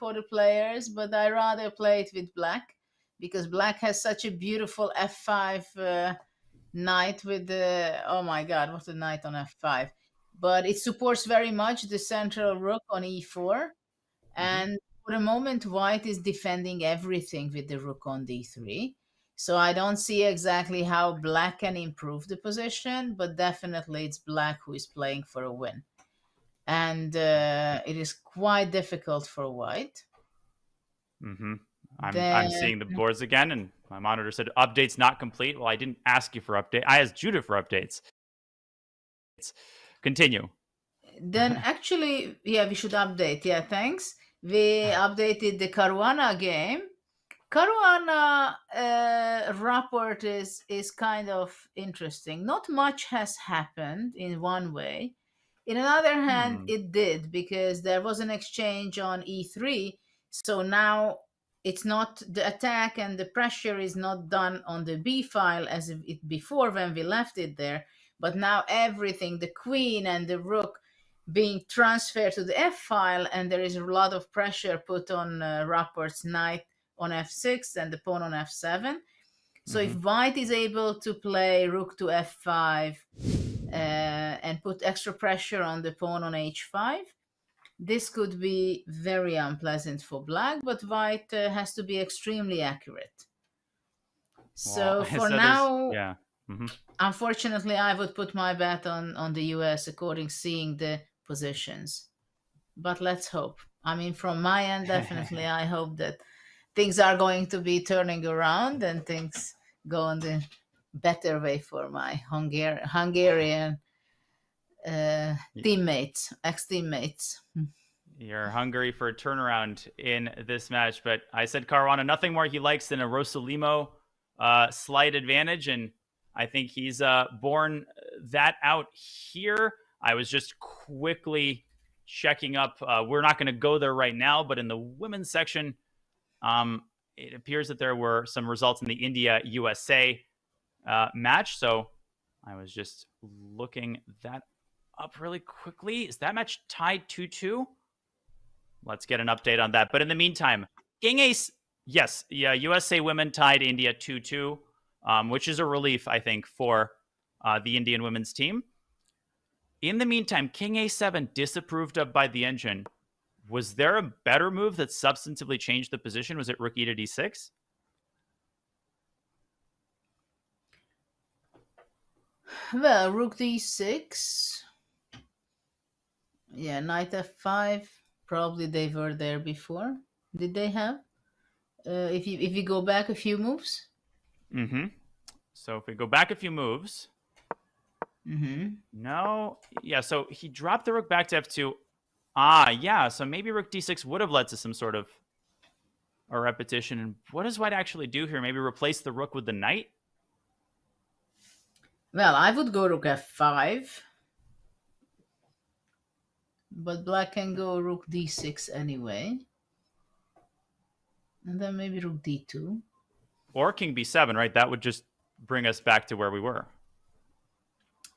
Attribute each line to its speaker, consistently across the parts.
Speaker 1: for the players, but I rather play it with black because black has such a beautiful f5 knight with the, oh my god, what a knight on f5. But it supports very much the central rook on e4. And for the moment, white is defending everything with the rook on d3. So I don't see exactly how black can improve the position, but definitely it's black who is playing for a win. And it is quite difficult for white.
Speaker 2: I'm seeing the boards again, and my monitor said updates not complete. Well, I didn't ask you for update. I asked Judah for updates. Continue.
Speaker 1: Then actually, yeah, we should update. Yeah, thanks. We updated the Caruana game. Caruana report is kind of interesting. Not much has happened in one way. In another hand, it did, because there was an exchange on e3. So now it's not the attack and the pressure is not done on the b file as it before when we left it there. But now everything, the queen and the rook, being transferred to the f file, and there is a lot of pressure put on Rapport's knight on f6 and the pawn on f7. So if white is able to play rook to f5 and put extra pressure on the pawn on h5, this could be very unpleasant for black, but white has to be extremely accurate. So for now, unfortunately, I would put my bet on the US according seeing the positions. But let's hope. I mean, from my end, definitely, I hope that things are going to be turning around and things go on the better way for my Hungarian teammates, ex-teammates.
Speaker 2: You're hungry for a turnaround in this match, but I said Caruana, nothing more he likes than a Rosalimo slight advantage, and I think he's borne that out here. I was just quickly checking up. We're not going to go there right now, but in the women's section, it appears that there were some results in the India-USA match. So I was just looking that up really quickly. Is that match tied 2-2? Let's get an update on that. But in the meantime, King Ace, yes, yeah, USA women tied India 2-2, which is a relief, I think, for the Indian women's team. In the meantime, King A7 disapproved of by the engine. Was there a better move that substantively changed the position? Was it rook e to d6?
Speaker 1: Well, rook d6. Yeah, knight f5. Probably they were there before. Did they have? If you go back a few moves?
Speaker 2: So if we go back a few moves... No. Yeah, so he dropped the rook back to f2. Yeah, so maybe rook d6 would have led to some sort of a repetition. And what does white actually do here? Maybe replace the rook with the knight?
Speaker 1: Well, I would go rook f5. But black can go rook d6 anyway. And then maybe rook d2.
Speaker 2: Or king b7, right? That would just bring us back to where we were.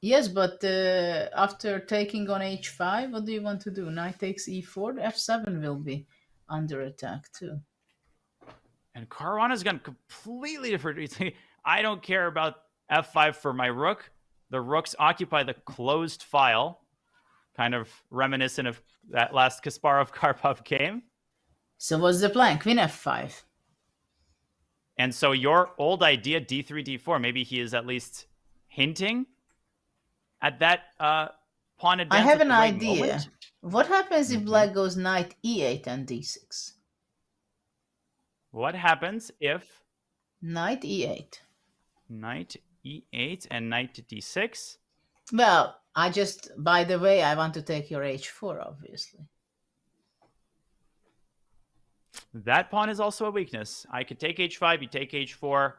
Speaker 1: Yes, but after taking on h5, what do you want to do? Knight takes e4, f7 will be under attack too.
Speaker 2: And Caruana's gone completely different. I don't care about f5 for my rook. The rooks occupy the closed file, kind of reminiscent of that last Kasparov-Karpov game.
Speaker 1: So what's the plan? Queen f5.
Speaker 2: And so your old idea, d3, d4, maybe he is at least hinting at that pawn advance.
Speaker 1: I have an idea. Moment. What happens if black goes knight e8 and d6?
Speaker 2: What happens if...
Speaker 1: Knight e8.
Speaker 2: Knight e8 and knight to d6?
Speaker 1: Well, by the way, I want to take your h4, obviously.
Speaker 2: That pawn is also a weakness. I could take h5, you take h4.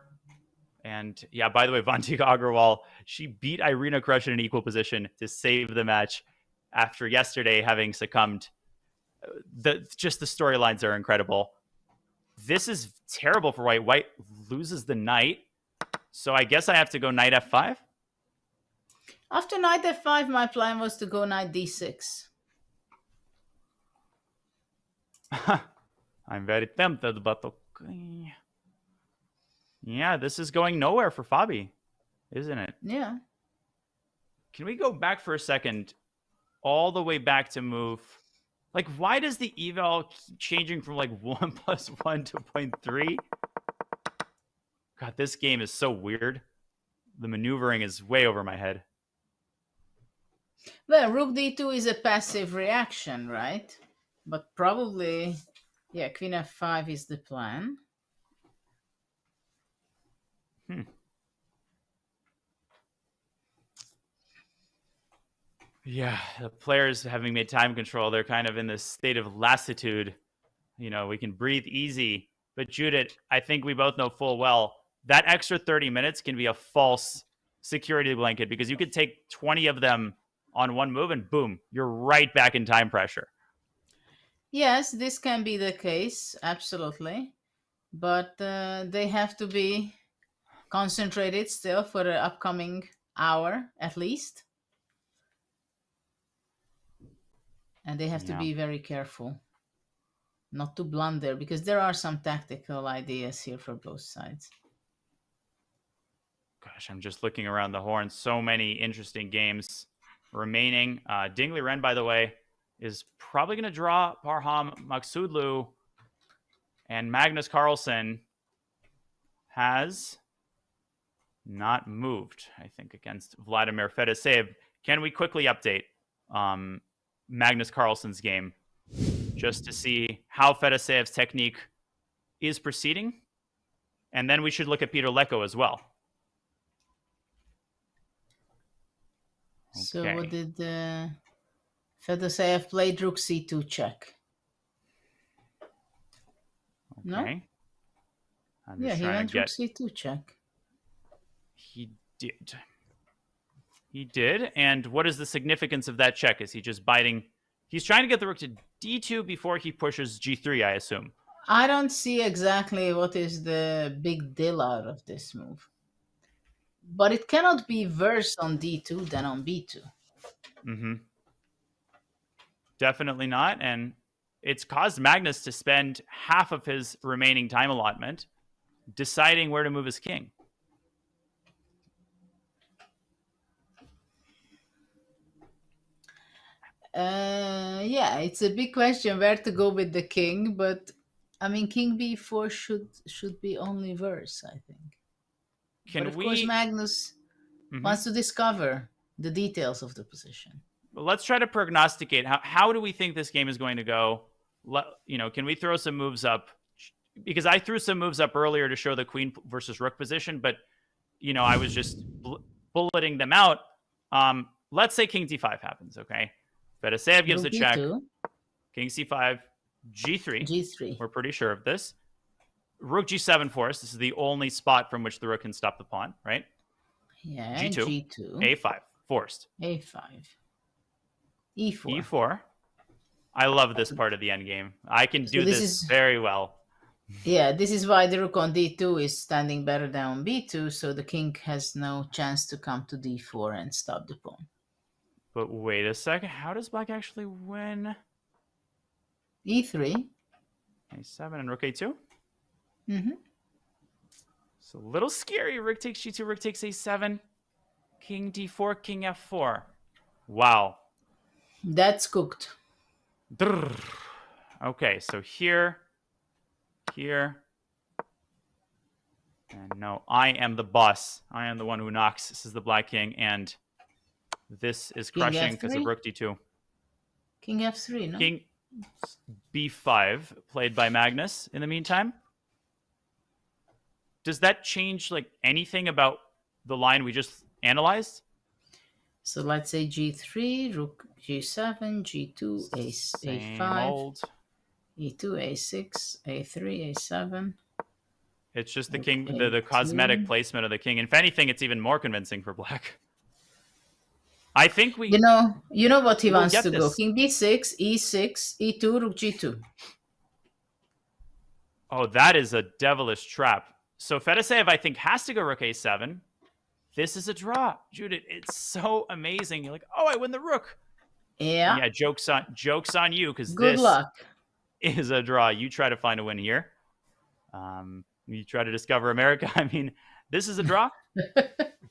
Speaker 2: And yeah, by the way, Vantika Agrawal, she beat Irina Krush in an equal position to save the match after yesterday having succumbed. Just the storylines are incredible. This is terrible for white. White loses the knight. So I guess I have to go knight f5?
Speaker 1: After knight f5, my plan was to go knight d6.
Speaker 2: I'm very tempted, but okay. Yeah, this is going nowhere for Fabi, isn't it?
Speaker 1: Yeah.
Speaker 2: Can we go back for a second, all the way back to move? Like, why does the eval keep changing from like 1+1 to 0.3? God, this game is so weird. The maneuvering is way over my head.
Speaker 1: Well, rook d2 is a passive reaction, right? But probably, yeah, queen f5 is the plan.
Speaker 2: Yeah, the players having made time control, they're kind of in this state of lassitude. We can breathe easy. But Judith, I think we both know full well that extra 30 minutes can be a false security blanket because you could take 20 of them on one move and boom, you're right back in time pressure.
Speaker 1: Yes, this can be the case, absolutely. But they have to be concentrated still for the upcoming hour at least. And they have to be very careful not to blunder because there are some tactical ideas here for both sides.
Speaker 2: Gosh, I'm just looking around the horn. So many interesting games remaining. Dingley Ren, by the way, is probably going to draw Parham Maksudlu, and Magnus Carlsen has not moved, I think, against Vladimir Fedoseev. Can we quickly update Magnus Carlsen's game just to see how Fedoseev's technique is proceeding? And then we should look at Peter Leko as well.
Speaker 1: So what did Fedoseev play? Rook c2 check. No?
Speaker 2: I'm
Speaker 1: yeah, he went rook c2 check.
Speaker 2: He did. He did. And what is the significance of that check? Is he just biting? He's trying to get the rook to d2 before he pushes g3, I assume.
Speaker 1: I don't see exactly what is the big deal out of this move. But it cannot be worse on d2 than on b2.
Speaker 2: Mm-hmm. Definitely not. And it's caused Magnus to spend half of his remaining time allotment deciding where to move his king.
Speaker 1: Yeah, it's a big question where to go with the king, but I mean, king b4 should be only worse, I think. But of course, Magnus wants to discover the details of the position.
Speaker 2: Let's try to prognosticate. How do we think this game is going to go? Can we throw some moves up? Because I threw some moves up earlier to show the queen versus rook position, but I was just bulleting them out. Let's say king d5 happens, okay? Fedoseev gives a check. King c5, g3.
Speaker 1: G3.
Speaker 2: We're pretty sure of this. Rook g7 for us. This is the only spot from which the rook can stop the pawn, right?
Speaker 1: Yeah,
Speaker 2: g2. a5, forced.
Speaker 1: a5. e4.
Speaker 2: e4. I love this part of the endgame. I can do this very well.
Speaker 1: Yeah, this is why the rook on d2 is standing better than on b2, so the king has no chance to come to d4 and stop the pawn.
Speaker 2: But wait a second. How does black actually win?
Speaker 1: e3.
Speaker 2: a7 and rook a2?
Speaker 1: Mm-hmm.
Speaker 2: It's a little scary. Rook takes g2, rook takes a7. King d4, king f4. Wow.
Speaker 1: That's cooked.
Speaker 2: Okay, so here. And no, I am the boss. I am the one who knocks. This is the black king, and this is crushing because of rook d2.
Speaker 1: King f3, no?
Speaker 2: King b5, played by Magnus in the meantime. Does that change anything about the line we just analyzed?
Speaker 1: So let's say g3, rook g7, g2, a5,
Speaker 2: old.
Speaker 1: e2, a6, a3, a7.
Speaker 2: It's just the king, the cosmetic placement of the king. If anything, it's even more convincing for black. I think we...
Speaker 1: You know what he wants to go. King b6, e6, e2, rook g2.
Speaker 2: Oh, that is a devilish trap. So Fedoseev, I think, has to go rook a7. This is a draw. Judith, it's so amazing. You're like, oh, I win the rook.
Speaker 1: Yeah.
Speaker 2: Yeah, joke's on you, because
Speaker 1: Good luck.
Speaker 2: is a draw. You try to find a win here. You try to discover America. I mean, this is a draw.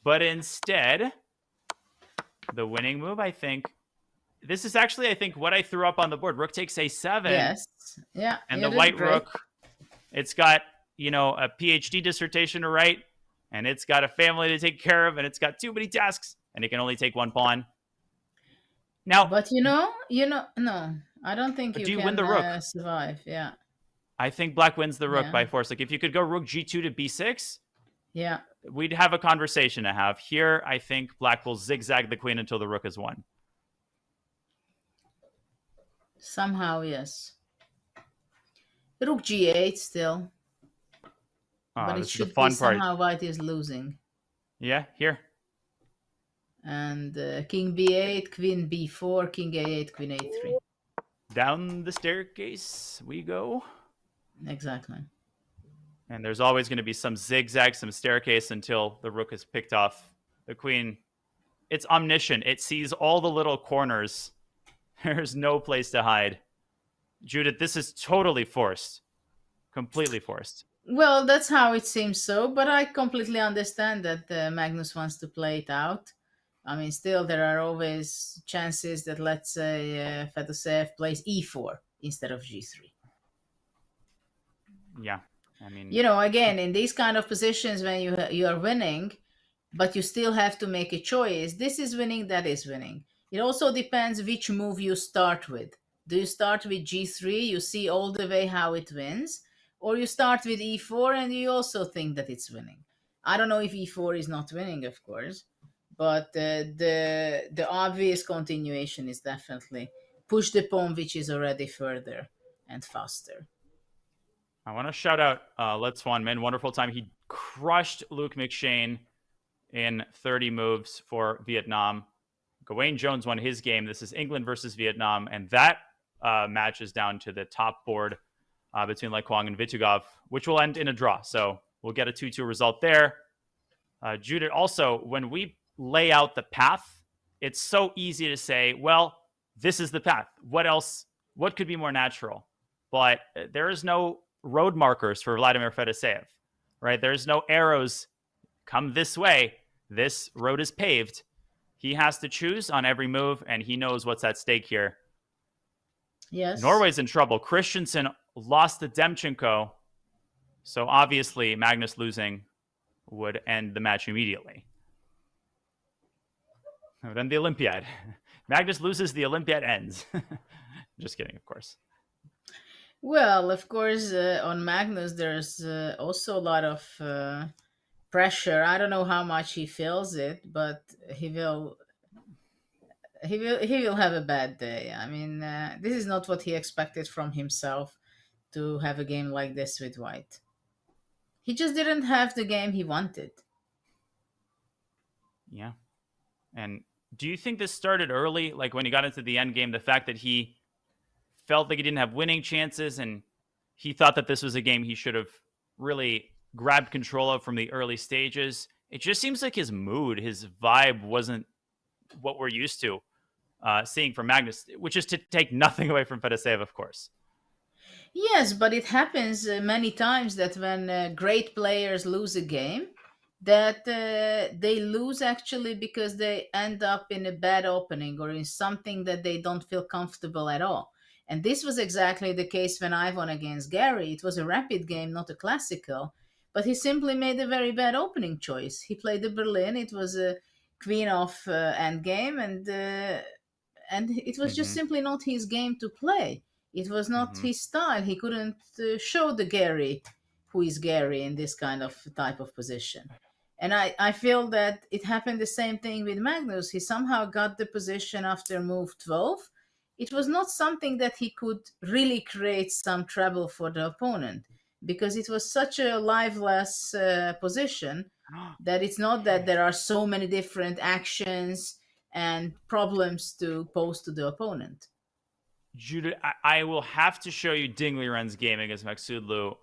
Speaker 2: But instead, the winning move, I think, this is actually, I think, what I threw up on the board. Rook takes a7.
Speaker 1: Yes. Yeah.
Speaker 2: And
Speaker 1: you
Speaker 2: the
Speaker 1: did
Speaker 2: white
Speaker 1: great.
Speaker 2: rook, it's got, a PhD dissertation to write, and it's got a family to take care of, and it's got too many tasks, and it can only take one pawn. Now,
Speaker 1: But no, I don't think you
Speaker 2: do you
Speaker 1: can
Speaker 2: win the rook?
Speaker 1: survive. Yeah.
Speaker 2: I think black wins the rook
Speaker 1: Yeah.
Speaker 2: by force. Like, if you could go rook g2 to b6,
Speaker 1: Yeah.
Speaker 2: we'd have a conversation to have. Here, I think black will zigzag the queen until the rook is won.
Speaker 1: Somehow, yes. Rook g8 still. But it
Speaker 2: This is the
Speaker 1: should be
Speaker 2: fun part.
Speaker 1: somehow white is losing.
Speaker 2: Yeah, here.
Speaker 1: And king b8, queen b4, king a8, queen a3.
Speaker 2: Down the staircase we go.
Speaker 1: Exactly.
Speaker 2: And there's always going to be some zigzag, some staircase until the rook is picked off the queen. It's omniscient. It sees all the little corners. There's no place to hide. Judith, this is totally forced. Completely forced.
Speaker 1: Well, that's how it seems so, but I completely understand that Magnus wants to play it out. I mean, still, there are always chances that, let's say, Fedoseev plays e4 instead of g3.
Speaker 2: Yeah, I mean...
Speaker 1: again, in these kind of positions when you are winning, but you still have to make a choice, this is winning, that is winning. It also depends which move you start with. Do you start with g3, you see all the way how it wins, or you start with e4 and you also think that it's winning? I don't know if e4 is not winning, of course, but the obvious continuation is definitely push the pawn which is already further and faster.
Speaker 2: I want to shout out Let's One Man. Wonderful time. He crushed Luke McShane in 30 moves for Vietnam. Gawain Jones won his game. This is England versus Vietnam, and that match is down to the top board between Lê Quang and Vitugov, which will end in a draw. So we'll get a 2-2 result there. Judith, also, when we lay out the path, it's so easy to say, well, this is the path. What else? What could be more natural? But there is no road markers for Vladimir Fedoseev, right? There's no arrows. Come this way. This road is paved. He has to choose on every move, and he knows what's at stake here.
Speaker 1: Yes.
Speaker 2: Norway's in trouble. Christensen lost to Demchenko, so obviously Magnus losing would end the match immediately. And then the Olympiad. Magnus loses, the Olympiad ends. Just kidding, of course.
Speaker 1: Well, of course, on Magnus, there's also a lot of pressure. I don't know how much he feels it, but he will have a bad day. I mean, this is not what he expected from himself, to have a game like this with white. He just didn't have the game he wanted.
Speaker 2: Yeah. And do you think this started early? Like when he got into the end game, the fact that he felt like he didn't have winning chances and he thought that this was a game he should have really grabbed control of from the early stages. It just seems like his mood, his vibe wasn't what we're used to seeing from Magnus, which is to take nothing away from Fedoseev, of course.
Speaker 1: Yes, but it happens many times that when great players lose a game, that they lose actually because they end up in a bad opening or in something that they don't feel comfortable at all. And this was exactly the case when I won against Gary. It was a rapid game, not a classical, but he simply made a very bad opening choice. He played the Berlin. It was a queen off endgame, and it was just simply not his game to play. It was not his style. He couldn't show the Gary who is Gary in this kind of type of position. And I feel that it happened the same thing with Magnus. He somehow got the position after move 12. It was not something that he could really create some trouble for the opponent, because it was such a liveless position that it's not that there are so many different actions and problems to pose to the opponent.
Speaker 2: Judith, I will have to show you Ding Liren's game against Maksudlu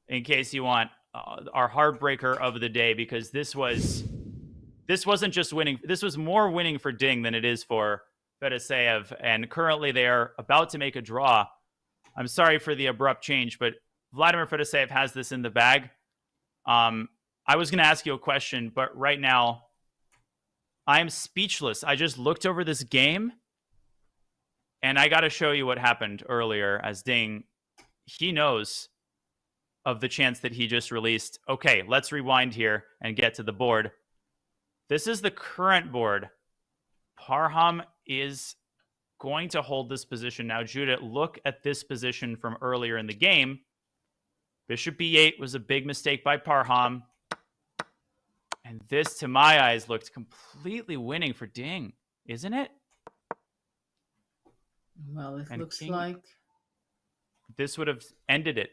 Speaker 2: in case you want our heartbreaker of the day, because this wasn't just winning. This was more winning for Ding than it is for Fedoseev, and currently they are about to make a draw. I'm sorry for the abrupt change, but Vladimir Fedoseev has this in the bag. I was going to ask you a question, but right now I am speechless. I just looked over this game, and I got to show you what happened earlier as Ding, he knows of the chance that he just released. Okay, let's rewind here and get to the board. This is the current board. Parham is going to hold this position. Now, Judith, look at this position from earlier in the game. Bishop b8 was a big mistake by Parham. And this, to my eyes, looked completely winning for Ding, isn't it?
Speaker 1: Well, it looks King, like
Speaker 2: this would have ended it.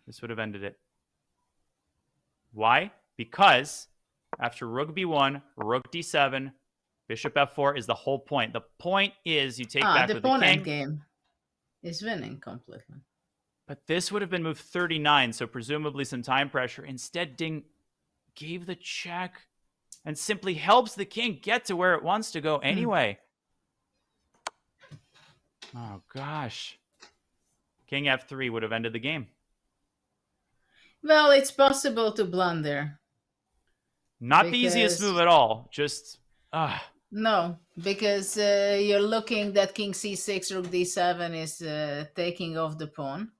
Speaker 2: This would have ended it. Why? Because after rook b1, rook d7, bishop f4 is the whole point. The point is you take back with the king.
Speaker 1: The pawn endgame is winning completely.
Speaker 2: But this would have been move 39, so presumably some time pressure. Instead, Ding gave the check and simply helps the king get to where it wants to go anyway. Oh, gosh. King f3 would have ended the game.
Speaker 1: Well, it's possible to blunder.
Speaker 2: Not the easiest move at all. Just,
Speaker 1: No, because you're looking that king c6, rook d7 is taking off the pawn.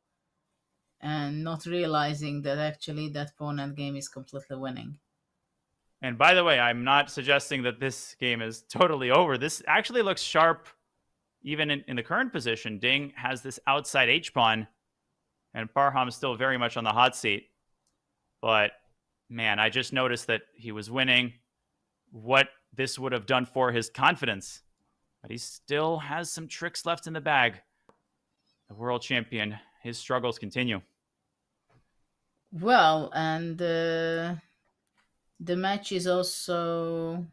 Speaker 1: And not realizing that actually that pawn endgame is completely winning.
Speaker 2: And by the way, I'm not suggesting that this game is totally over. This actually looks sharp even in the current position. Ding has this outside h-pawn, and Parham is still very much on the hot seat. But, man, I just noticed that he was winning. What this would have done for his confidence. But he still has some tricks left in the bag. The world champion, his struggles continue.
Speaker 1: Well, and the match is also...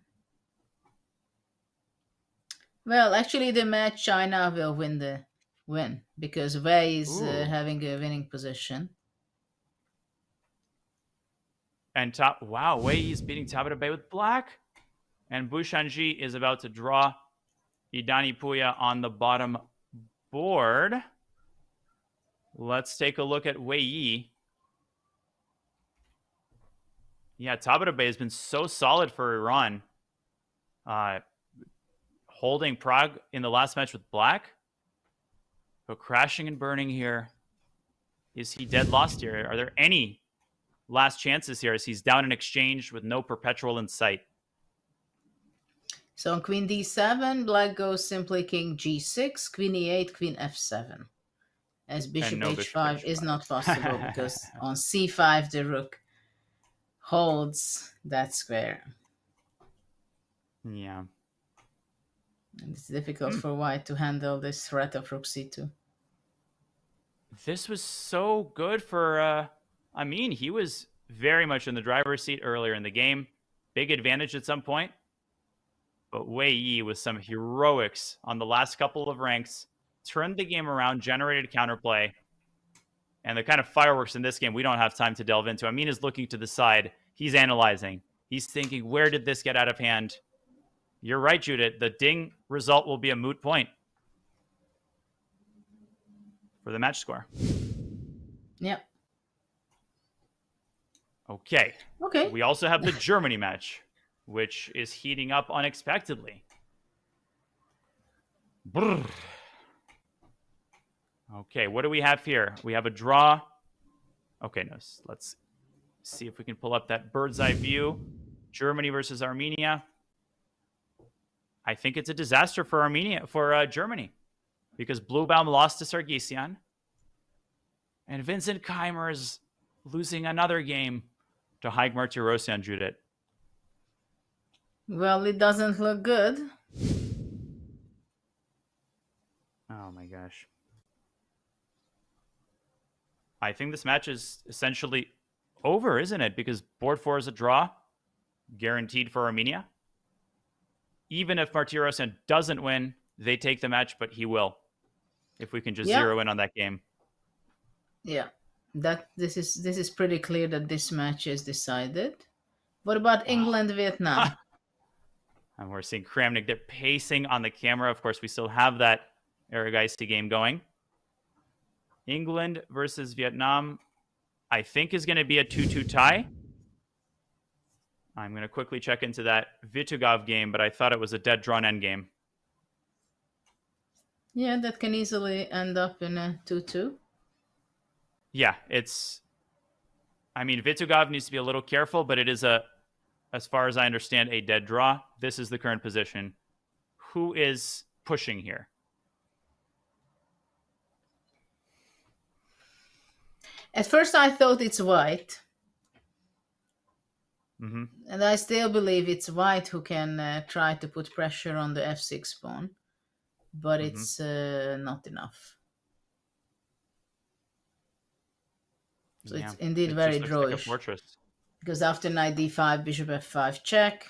Speaker 1: Well, actually, the match China will win because Wei is having a winning position.
Speaker 2: And Wei is beating Tabatabai with black. And Bushanji is about to draw Idani Puya on the bottom board. Let's take a look at Wei Yi. Yeah, Tabatabai has been so solid for Iran. Holding Prague in the last match with black. But crashing and burning here. Is he dead lost here? Are there any last chances here as he's down in exchange with no perpetual in sight?
Speaker 1: So on queen d7, black goes simply king g6, queen e8, queen f7. As bishop h5 is not possible because on c5 the rook holds that square.
Speaker 2: Yeah.
Speaker 1: And it's difficult for white to handle this threat of rook c2.
Speaker 2: This was so good for Amin. He was very much in the driver's seat earlier in the game. Big advantage at some point. But Wei Yi with some heroics on the last couple of ranks turned the game around, generated counterplay. And the kind of fireworks in this game we don't have time to delve into. Amin is looking to the side. He's analyzing. He's thinking, where did this get out of hand? You're right, Judith. The Ding result will be a moot point for the match score.
Speaker 1: Yep.
Speaker 2: Okay.
Speaker 1: Okay.
Speaker 2: We also have the Germany match, which is heating up unexpectedly. Brrr. Okay, what do we have here? We have a draw. Okay, no, let's see if we can pull up that bird's eye view. Germany versus Armenia. I think it's a disaster for Germany, because Bluebaum lost to Sargsyan, and Vincent Keimer is losing another game to Haig Martirosyan, Judith.
Speaker 1: Well, it doesn't look good.
Speaker 2: Oh my gosh. I think this match is essentially over, isn't it? Because board 4 is a draw, guaranteed for Armenia. Even if Martirosyan doesn't win, they take the match, but he will. If we can just zero in on that game.
Speaker 1: Yeah, this is pretty clear that this match is decided. What about England, Vietnam?
Speaker 2: And we're seeing Kramnik. They're pacing on the camera. Of course, we still have that Aragaisi game going. England versus Vietnam, I think, is going to be a 2-2 tie. I'm going to quickly check into that Vitugov game, but I thought it was a dead drawn endgame.
Speaker 1: Yeah, that can easily end up in a 2-2.
Speaker 2: Yeah, I mean, Vitugov needs to be a little careful, but it is as far as I understand, a dead draw. This is the current position. Who is pushing here?
Speaker 1: At first, I thought it's white.
Speaker 2: Mm-hmm.
Speaker 1: And I still believe it's white who can try to put pressure on the f6 pawn. But it's not enough. So it's indeed very drawish.
Speaker 2: Like a fortress.
Speaker 1: Because after knight d5, bishop f5 check,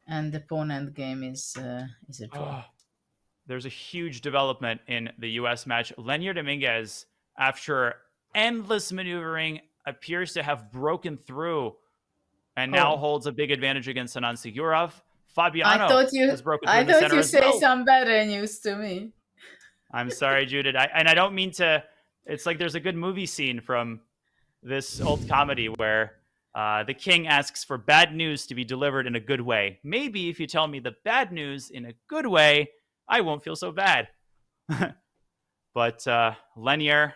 Speaker 1: and the pawn endgame is a draw.
Speaker 2: There's a huge development in the U.S. match. Lenier Dominguez, after endless maneuvering, appears to have broken through and now holds a big advantage against Anand Sigurov. Fabiano has broken through in the center as well.
Speaker 1: I thought you say some better news to me.
Speaker 2: I'm sorry, Judith. I don't mean to. It's like there's a good movie scene from this old comedy where the king asks for bad news to be delivered in a good way. Maybe if you tell me the bad news in a good way, I won't feel so bad. But Lenier,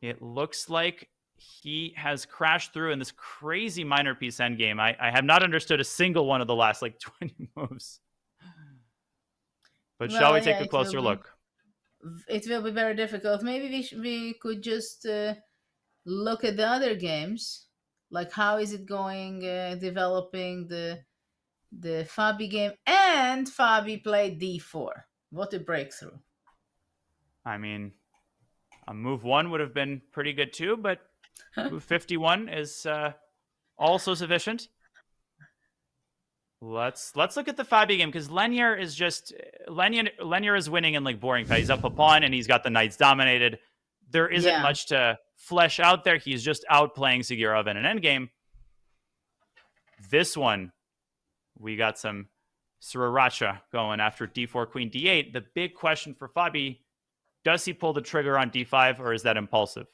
Speaker 2: it looks like he has crashed through in this crazy minor piece endgame. I have not understood a single one of the last 20 moves. But shall we take a closer look?
Speaker 1: It will be very difficult. Maybe we could just look at the other games. Like how is it going, developing the Fabi game. And Fabi played d4. What a breakthrough.
Speaker 2: I mean, move 1 would have been pretty good too, but move 51 is also sufficient. Let's look at the Fabi game, because Lenier is winning in boring. He's up a pawn and he's got the knights dominated. There isn't much to flesh out there. He's just outplaying Sigurov in an endgame. This one, we got some sriracha going after d4, queen d8. The big question for Fabi, does he pull the trigger on d5 or is that impulsive?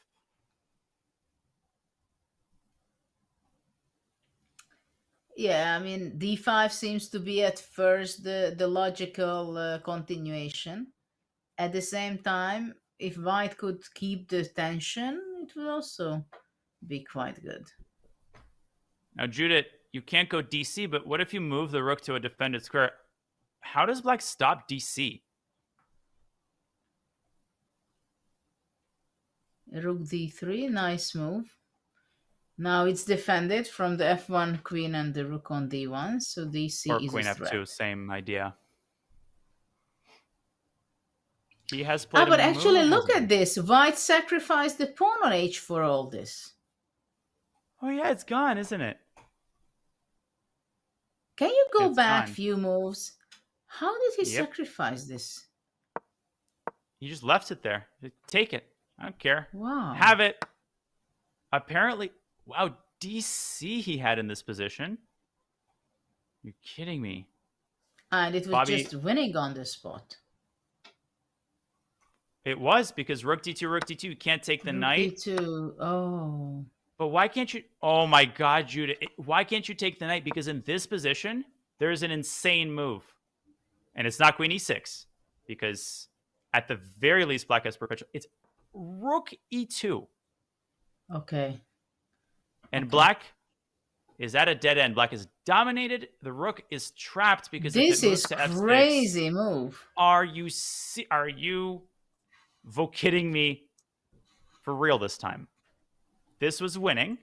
Speaker 1: Yeah, I mean, d5 seems to be at first the logical continuation. At the same time, if white could keep the tension, it would also be quite good.
Speaker 2: Now, Judith, you can't go dc, but what if you move the rook to a defended square? How does black stop dc?
Speaker 1: Rook d3, nice move. Now it's defended from the f1 queen and the rook on d1, so dc
Speaker 2: or
Speaker 1: is
Speaker 2: queen
Speaker 1: a threat.
Speaker 2: f2, same idea. He has played.
Speaker 1: But actually, look at this. White sacrificed the pawn on h for all this.
Speaker 2: Oh yeah, it's gone, isn't it?
Speaker 1: Can you go back a few moves? How did he sacrifice this?
Speaker 2: He just left it there. Take it. I don't care.
Speaker 1: Wow.
Speaker 2: Have it. Apparently, wow, DC he had in this position. You're kidding me.
Speaker 1: And it was just winning on the spot.
Speaker 2: It was, because rook d2, you can't take the knight.
Speaker 1: d2, oh.
Speaker 2: But why can't you? Oh my God, Judah. Why can't you take the knight? Because in this position, there is an insane move. And it's not queen e6. Because at the very least, black has perpetual. It's rook e2.
Speaker 1: Okay.
Speaker 2: And black is at a dead end. Black is dominated. The rook is trapped because
Speaker 1: this
Speaker 2: if it moves
Speaker 1: is
Speaker 2: to f6,
Speaker 1: crazy move.
Speaker 2: Are you kidding me for real this time? This was winning.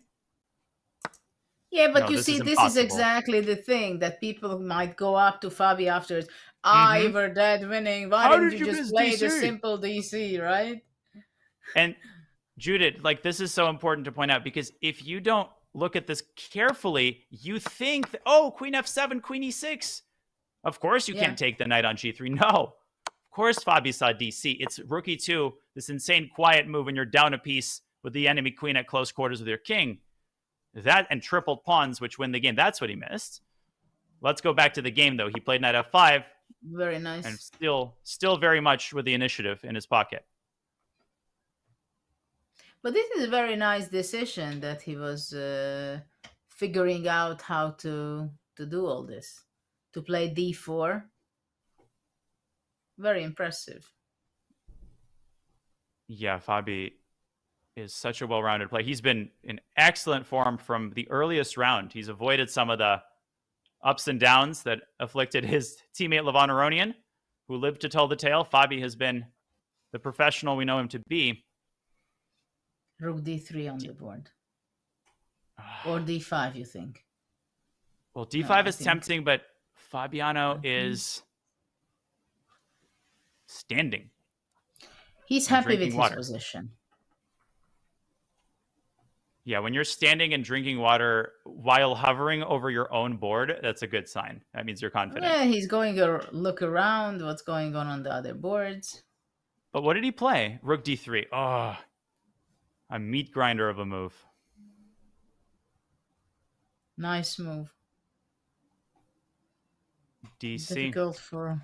Speaker 1: Yeah, but you see, this is exactly the thing that people might go up to Fabi afterwards. You were dead winning. Why didn't you just play the simple DC, right?
Speaker 2: And Judith, this is so important to point out, because if you don't look at this carefully, you think, queen f7, queen e6. Of course you can't take the knight on g3. No. Of course Fabi saw DC. It's rook e2, this insane quiet move, and you're down a piece with the enemy queen at close quarters with your king. That and tripled pawns, which win the game. That's what he missed. Let's go back to the game, though. He played knight f5.
Speaker 1: Very nice.
Speaker 2: And still very much with the initiative in his pocket.
Speaker 1: But this is a very nice decision that he was figuring out how to do all this, to play d4. Very impressive.
Speaker 2: Yeah, Fabi is such a well-rounded player. He's been in excellent form from the earliest round. He's avoided some of the ups and downs that afflicted his teammate Levon Aronian, who lived to tell the tale. Fabi has been the professional we know him to be.
Speaker 1: Rook d3 on the board. Or d5, you think?
Speaker 2: Well, d5 is tempting, but Fabiano is standing.
Speaker 1: He's happy with his position.
Speaker 2: Yeah, when you're standing and drinking water while hovering over your own board, that's a good sign. That means you're confident.
Speaker 1: Yeah, he's going to look around what's going on the other boards.
Speaker 2: But what did he play? Rook d3. Oh, a meat grinder of a move.
Speaker 1: Nice move.
Speaker 2: DC.
Speaker 1: Difficult for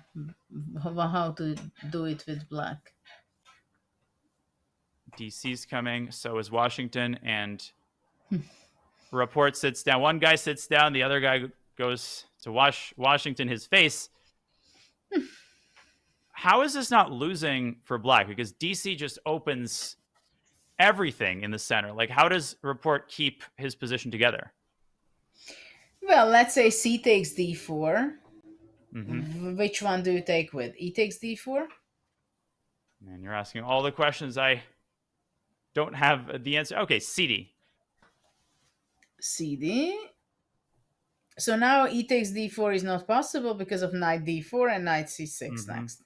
Speaker 1: how to do it with black.
Speaker 2: DC's coming, so is Washington, and Rapport sits down. One guy sits down, the other guy goes to Washington his face. How is this not losing for black? Because DC just opens everything in the center. Like, how does Rapport keep his position together?
Speaker 1: Well, let's say C takes d4.
Speaker 2: Mm-hmm.
Speaker 1: Which one do you take with? E takes d4?
Speaker 2: Man, you're asking all the questions I don't have the answer. Okay, CD.
Speaker 1: CD. So now E takes d4 is not possible because of knight d4 and knight c6 next.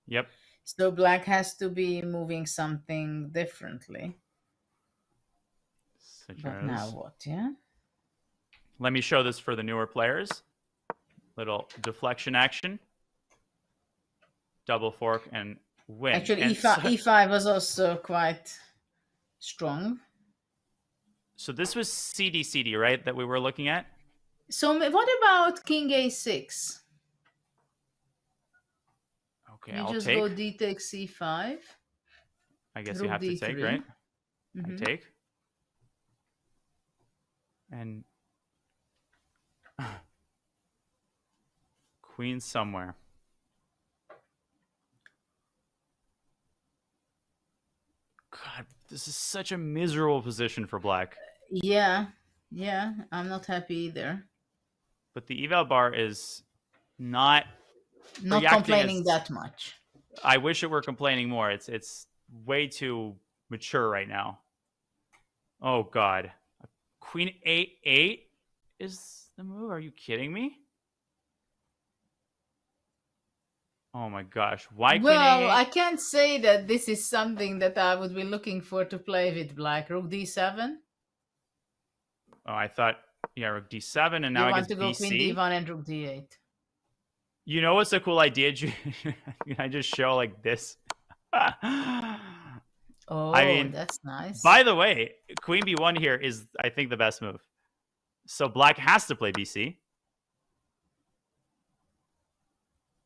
Speaker 2: Yep.
Speaker 1: So black has to be moving something differently. But now what, yeah?
Speaker 2: Let me show this for the newer players. Little deflection action. Double fork and win.
Speaker 1: Actually,
Speaker 2: and
Speaker 1: E5 was also quite strong.
Speaker 2: So this was CD, right, that we were looking at?
Speaker 1: So what about king a6?
Speaker 2: Okay,
Speaker 1: you
Speaker 2: I'll
Speaker 1: just
Speaker 2: take.
Speaker 1: go d takes c5.
Speaker 2: I guess you have to take, right? I take. And queen somewhere. God, this is such a miserable position for black.
Speaker 1: Yeah, I'm not happy either.
Speaker 2: But the eval bar is not
Speaker 1: complaining that much.
Speaker 2: I wish it were complaining more. It's way too mature right now. Oh God, queen a8 is the move. Are you kidding me? Oh my gosh, why queen a8?
Speaker 1: Well, I can't say that this is something that I would be looking for to play with black. Rook d7.
Speaker 2: Oh, I thought, yeah, rook d7, and now I guess
Speaker 1: to go
Speaker 2: bc.
Speaker 1: Queen d1 and rook d8.
Speaker 2: You know what's a cool idea? Can I just show like this?
Speaker 1: Oh, I mean, that's nice.
Speaker 2: By the way, queen b1 here is, I think, the best move. So black has to play bc.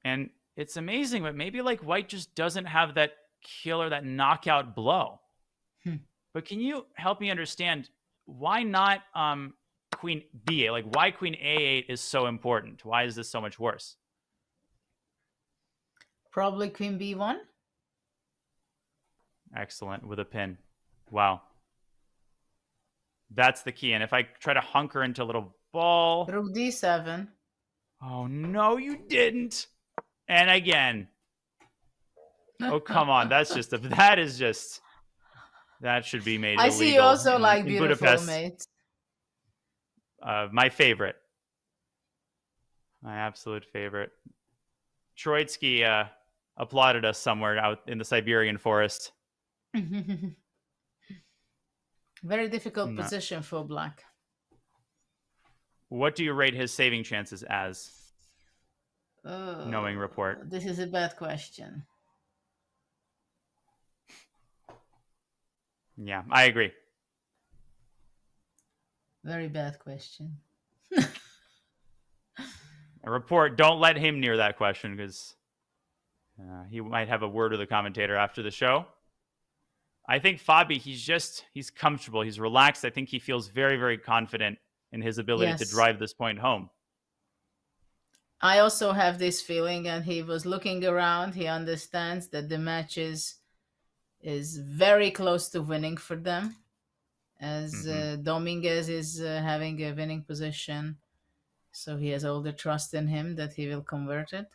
Speaker 2: And it's amazing, but maybe like white just doesn't have that killer, that knockout blow. But can you help me understand why not queen b8? Like, why queen a8 is so important? Why is this so much worse?
Speaker 1: Probably queen b1.
Speaker 2: Excellent, with a pin. Wow. That's the key. And if I try to hunker into a little ball.
Speaker 1: Rook d7.
Speaker 2: Oh, no, you didn't. And again. Oh, come on. That should be made illegal.
Speaker 1: I see you also like beautiful
Speaker 2: Budapest.
Speaker 1: mates.
Speaker 2: My favorite. My absolute favorite. Troitsky applauded us somewhere out in the Siberian forest.
Speaker 1: Very difficult position for black.
Speaker 2: What do you rate his saving chances as? Knowing report.
Speaker 1: This is a bad question.
Speaker 2: Yeah, I agree.
Speaker 1: Very bad question.
Speaker 2: A report, don't let him near that question because he might have a word with the commentator after the show. I think Fabi, he's comfortable. He's relaxed. I think he feels very, very confident in his ability to
Speaker 1: Yes.
Speaker 2: drive this point home.
Speaker 1: I also have this feeling, and he was looking around. He understands that the match is very close to winning for them, as Dominguez is having a winning position. So he has all the trust in him that he will convert it.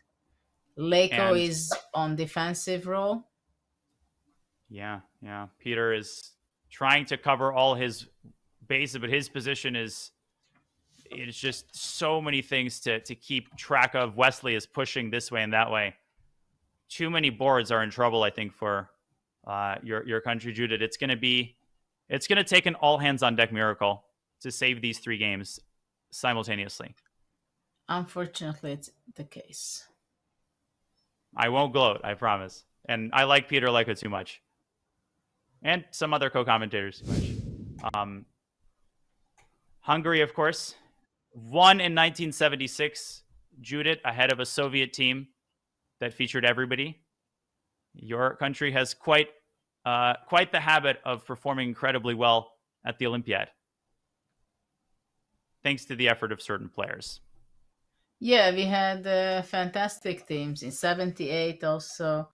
Speaker 1: Leko
Speaker 2: And
Speaker 1: is on defensive role.
Speaker 2: yeah. Peter is trying to cover all his bases, but his position it's just so many things to keep track of. Wesley is pushing this way and that way. Too many boards are in trouble, I think, for your country, Judith. It's going to take an all hands on deck miracle to save these 3 games simultaneously.
Speaker 1: Unfortunately, it's the case.
Speaker 2: I won't gloat, I promise. And I like Peter Leko too much. And some other co-commentators too much. Hungary, of course, won in 1976, Judith, ahead of a Soviet team that featured everybody. Your country has quite the habit of performing incredibly well at the Olympiad, thanks to the effort of certain players.
Speaker 1: Yeah, we had fantastic teams in 78 also.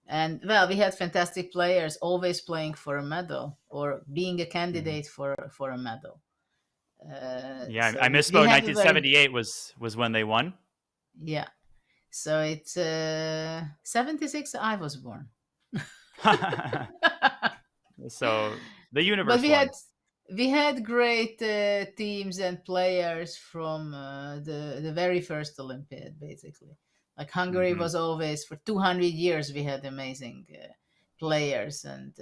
Speaker 1: And, well, we had fantastic players always playing for a medal or being a candidate for a medal.
Speaker 2: Yeah,
Speaker 1: so
Speaker 2: I misspoke. 1978 was when they won.
Speaker 1: Yeah. So it's 76, I was born.
Speaker 2: So the universe
Speaker 1: But we had great teams and players from the very first Olympiad, basically. Like Hungary was always, for 200 years, we had amazing players and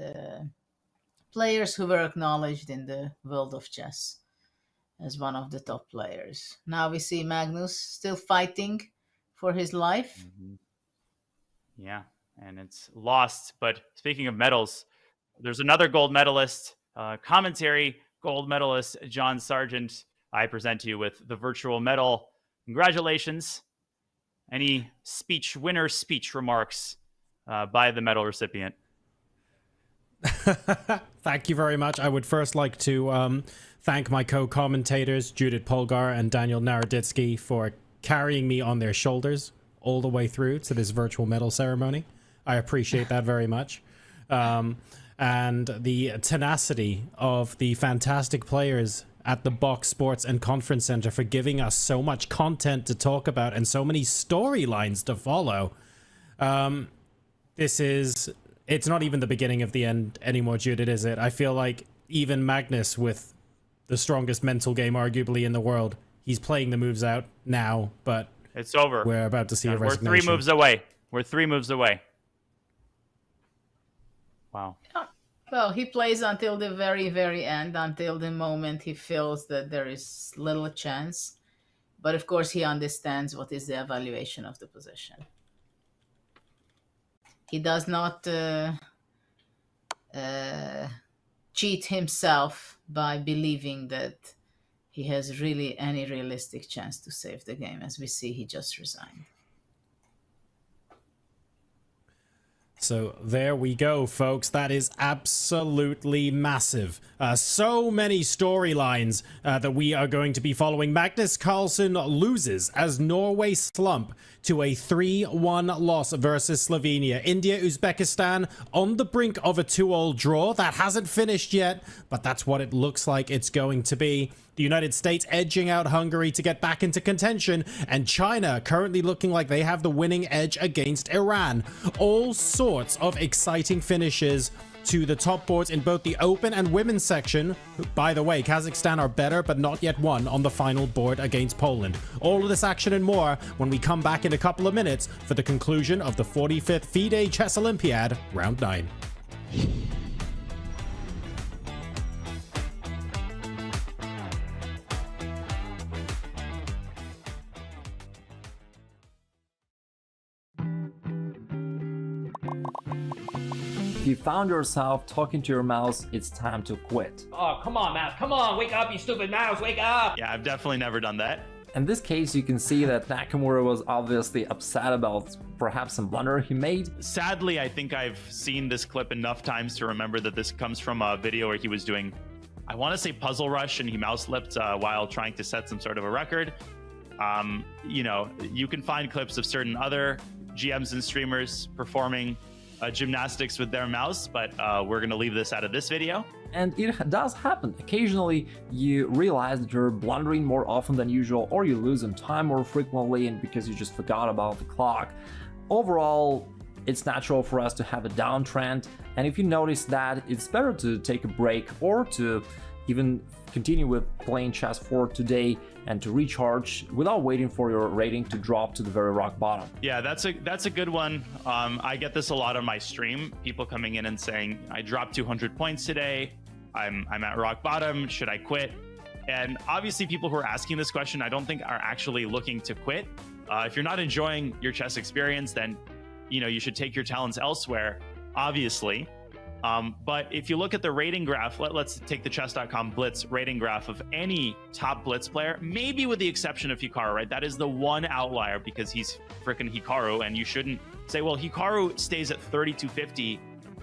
Speaker 1: players who were acknowledged in the world of chess as one of the top players. Now we see Magnus still fighting for his life.
Speaker 2: Yeah, and it's lost. But speaking of medals, there's another gold medalist, commentary gold medalist, John Sargent. I present to you with the virtual medal. Congratulations. Any winner speech remarks by the medal recipient?
Speaker 3: Thank you very much. I would first like to thank my co-commentators, Judith Polgar and Daniel Naroditsky, for carrying me on their shoulders all the way through to this virtual medal ceremony. I appreciate that very much. And the tenacity of the fantastic players at the Box Sports and Conference Center for giving us so much content to talk about and so many storylines to follow. It's not even the beginning of the end anymore, Judith, is it? I feel like even Magnus, with the strongest mental game arguably in the world, he's playing the moves out now, but
Speaker 2: it's over.
Speaker 3: We're about to see a resignation.
Speaker 2: We're 3 moves away. We're 3 moves away. Wow.
Speaker 1: Well, he plays until the very, very end, until the moment he feels that there is little chance. But of course, he understands what is the evaluation of the position. He does not cheat himself by believing that he has really any realistic chance to save the game. As we see, he just resigned.
Speaker 3: So there we go, folks. That is absolutely massive. So many storylines that we are going to be following. Magnus Carlsen loses as Norway slump to a 3-1 loss versus Slovenia. India, Uzbekistan on the brink of a 2-2 draw. That hasn't finished yet, but that's what it looks like it's going to be. The United States edging out Hungary to get back into contention, and China currently looking like they have the winning edge against Iran. All sorts of exciting finishes to the top boards in both the open and women's section. By the way, Kazakhstan are better but not yet won on the final board against Poland. All of this action and more when we come back in a couple of minutes for the conclusion of the 45th Fide Chess Olympiad Round 9.
Speaker 4: If you found yourself talking to your mouse, it's time to quit.
Speaker 5: Oh, come on, mouse. Come on, wake up, you stupid mouse. Wake up.
Speaker 2: Yeah, I've definitely never done that.
Speaker 4: In this case, you can see that Nakamura was obviously upset about perhaps some blunder he made.
Speaker 2: Sadly, I think I've seen this clip enough times to remember that this comes from a video where he was doing, I want to say Puzzle Rush, and he mouse-lipped while trying to set some sort of a record. You know, you can find clips of certain other GMs and streamers performing gymnastics with their mouse, but we're going to leave this out of this video.
Speaker 4: And it does happen. Occasionally, you realize that you're blundering more often than usual, or you lose in time more frequently, and because you just forgot about the clock. Overall, it's natural for us to have a downtrend, and if you notice that, it's better to take a break or to even continue with playing chess for today and to recharge without waiting for your rating to drop to the very rock bottom.
Speaker 2: Yeah, that's a good one. I get this a lot on my stream. People coming in and saying, I dropped 200 points today. I'm at rock bottom. Should I quit? And obviously people who are asking this question, I don't think are actually looking to quit. If you're not enjoying your chess experience, then you know you should take your talents elsewhere, obviously. But if you look at the rating graph, let's take the chess.com Blitz rating graph of any top Blitz player, maybe with the exception of Hikaru, right? That is the one outlier because he's freaking Hikaru, and you shouldn't say, well, Hikaru stays at 3250.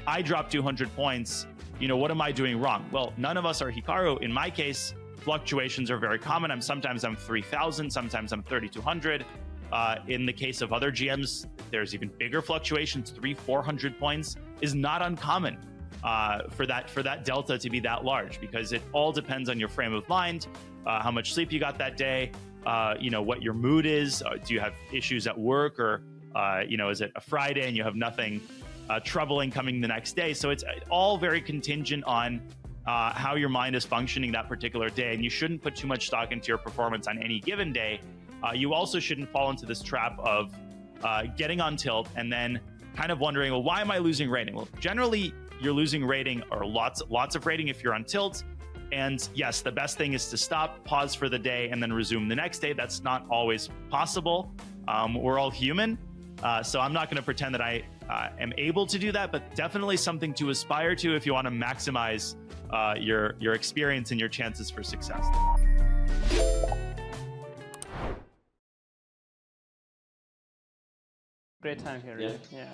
Speaker 2: I dropped 200 points. You know, what am I doing wrong? Well, none of us are Hikaru. In my case, fluctuations are very common. Sometimes I'm 3,000, sometimes I'm 3,200. In the case of other GMs, there's even bigger fluctuations. 300-400 points is not uncommon for that delta to be that large, because it all depends on your frame of mind, how much sleep you got that day, you know, what your mood is. Do you have issues at work, or you know, is it a Friday and you have nothing troubling coming the next day? So it's all very contingent on how your mind is functioning that particular day, and you shouldn't put too much stock into your performance on any given day. You also shouldn't fall into this trap of getting on tilt and then kind of wondering, well, why am I losing rating? Well, generally, you're losing rating or lots of rating if you're on tilt. And yes, the best thing is to stop, pause for the day, and then resume the next day. That's not always possible. We're all human. So I'm not going to pretend that I am able to do that, but definitely something to aspire to if you want to maximize your experience and your chances for success.
Speaker 5: Great time here, really. Yeah.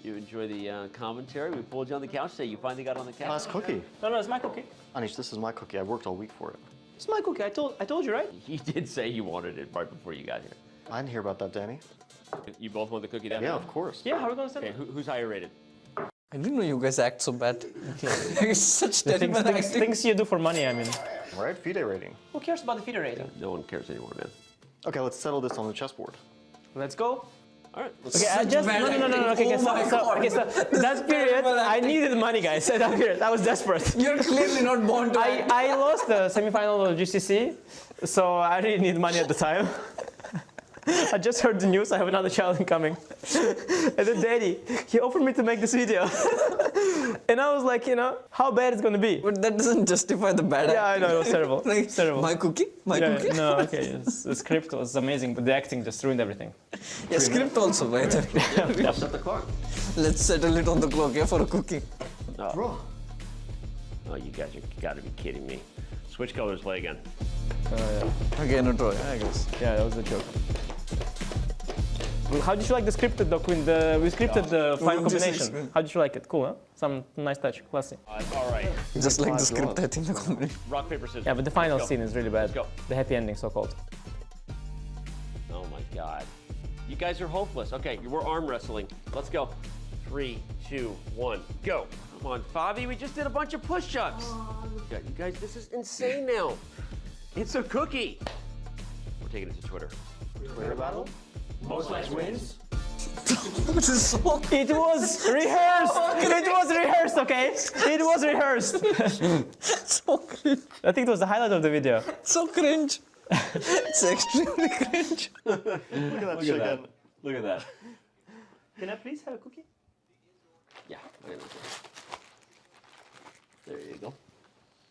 Speaker 6: You enjoy the commentary? We pulled you on the couch today. You finally got on the couch.
Speaker 7: Nice cookie.
Speaker 5: No, it's my cookie.
Speaker 7: Anish, this is my cookie. I worked all week for it.
Speaker 5: It's my cookie. I told you, right?
Speaker 6: You did say you wanted it right before you got here.
Speaker 7: I didn't hear about that, Danny.
Speaker 6: You both want the cookie down?
Speaker 7: Yeah, of course.
Speaker 5: Yeah, how are we going to send
Speaker 6: Okay,
Speaker 5: it?
Speaker 6: who's higher rated?
Speaker 8: I didn't know you guys act so bad. It's such terrible acting.
Speaker 5: Things you do for money, I mean.
Speaker 7: All right, Fide rating.
Speaker 5: Who cares about the feeder rating?
Speaker 6: No one cares anymore, man.
Speaker 7: Okay, let's settle this on the chessboard.
Speaker 5: Let's go.
Speaker 6: All right.
Speaker 5: Okay, I just no. Okay, so that period, I needed money, guys. That period, I was desperate.
Speaker 8: You're clearly not born to act.
Speaker 5: I lost the semifinal of GCC, so I really need money at the time. I just heard the news. I have another child incoming, and then Daddy, he offered me to make this video, and I was like, you know, how bad it's gonna be?
Speaker 8: But that doesn't justify the bad acting.
Speaker 5: Yeah, I know, it was terrible.
Speaker 8: Like,
Speaker 5: It's terrible.
Speaker 8: My cookie? My cookie?
Speaker 5: No, okay. The script was amazing, but the acting just ruined everything.
Speaker 8: Yeah, script also, right?
Speaker 6: Set the clock.
Speaker 8: Let's settle it on the clock, yeah, for a cookie.
Speaker 6: Oh, you guys are got to be kidding me. Switch colors, play again.
Speaker 8: Again, a draw, I guess.
Speaker 5: Yeah, that was the joke. How did you like the scripted doc? We scripted the final combination. How did you like it? Cool, huh? Some nice touch, classy.
Speaker 6: All right.
Speaker 8: Just like the script, I think, the comedy.
Speaker 6: Rock, paper, scissors.
Speaker 5: Yeah, but the final scene is really bad.
Speaker 6: Let's go.
Speaker 5: The happy ending, so-called.
Speaker 6: Oh my God. You guys are hopeless. Okay, we're arm wrestling. Let's go. 3, 2, 1, go. Come on, Fabi, we just did a bunch of push-ups. You guys, this is insane now. It's a cookie. We're taking it to Twitter.
Speaker 7: Twitter battle?
Speaker 6: Most likes wins.
Speaker 8: This is so
Speaker 5: It was rehearsed! It was rehearsed, okay? It was rehearsed.
Speaker 8: so cringe.
Speaker 5: I think it was the highlight of the video.
Speaker 8: So cringe. It's extremely cringe.
Speaker 7: Look at that chicken.
Speaker 6: Look at that.
Speaker 5: Can I please have a cookie?
Speaker 6: Yeah. There you go.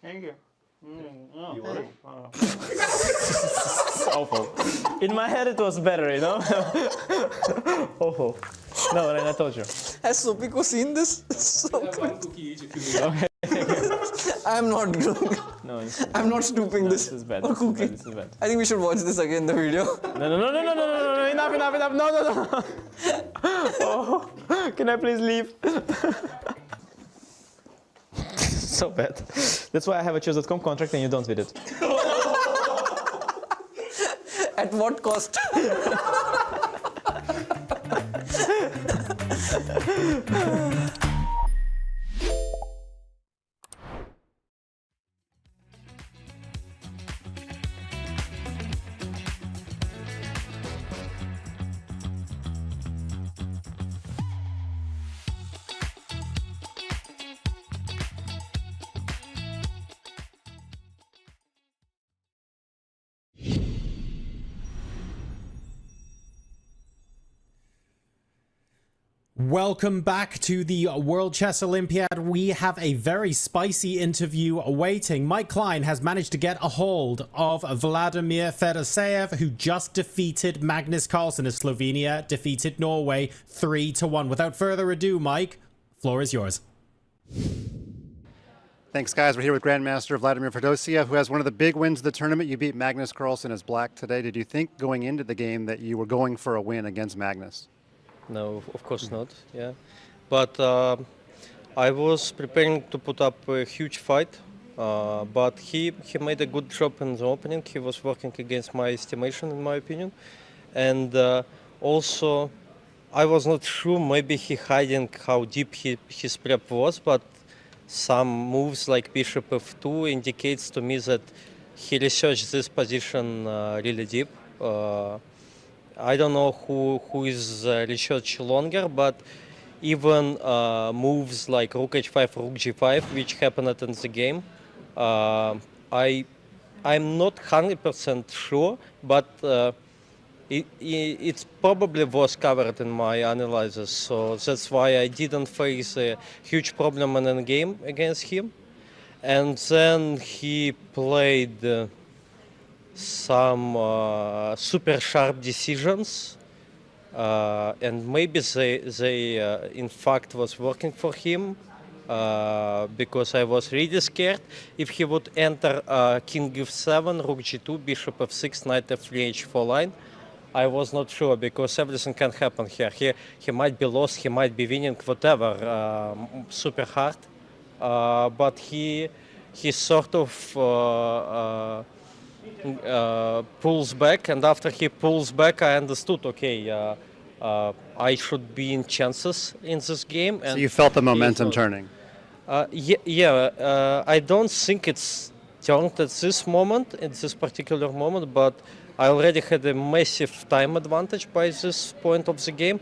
Speaker 5: Thank you.
Speaker 6: You want it?
Speaker 5: Awful. In my head, it was better, you know? Awful. No, I told you.
Speaker 8: Has Sopiko seen this? It's so cringe.
Speaker 5: Okay.
Speaker 8: I'm not doing.
Speaker 5: No, it's,
Speaker 8: I'm not stooping
Speaker 5: this is bad.
Speaker 8: or
Speaker 5: This is bad.
Speaker 8: cooking.
Speaker 5: This is bad.
Speaker 8: I think we should watch this again, the video.
Speaker 5: No, enough. No. Oh, can I please leave? So bad. That's why I have a chess.com contract and you don't with it.
Speaker 8: At what cost?
Speaker 3: Welcome back to the World Chess Olympiad. We have a very spicy interview awaiting. Mike Klein has managed to get a hold of Vladimir Fedoseev, who just defeated Magnus Carlsen as Slovenia defeated Norway 3-1. Without further ado, Mike, floor is yours.
Speaker 9: Thanks, guys. We're here with Grandmaster Vladimir Fedoseev, who has one of the big wins of the tournament. You beat Magnus Carlsen as black today. Did you think going into the game that you were going for a win against Magnus?
Speaker 10: No, of course not. Yeah, but I was preparing to put up a huge fight, but he made a good job in the opening. He was working against my estimation, in my opinion, and also I was not sure. Maybe he hiding how deep his prep was, but some moves like Bishop F2 indicates to me that he researched this position really deep. I don't know who is research longer, but even moves like Rook H5, Rook G5, which happened in the game, I'm not 100% sure, but it's probably was covered in my analysis. So that's why I didn't face a huge problem in the game against him. And then he played some super sharp decisions, and maybe they in fact was working for him, because I was really scared if he would enter King F7, Rook G2, Bishop F6, Knight F3, H4 line. I was not sure because everything can happen here. He might be lost, he might be winning, whatever, super hard, but he sort of pulls back, and after he pulls back, I understood, okay, I should be in chances in this game. And
Speaker 9: so you felt the momentum turning?
Speaker 10: I don't think it's turned at this moment, at this particular moment, but I already had a massive time advantage by this point of the game,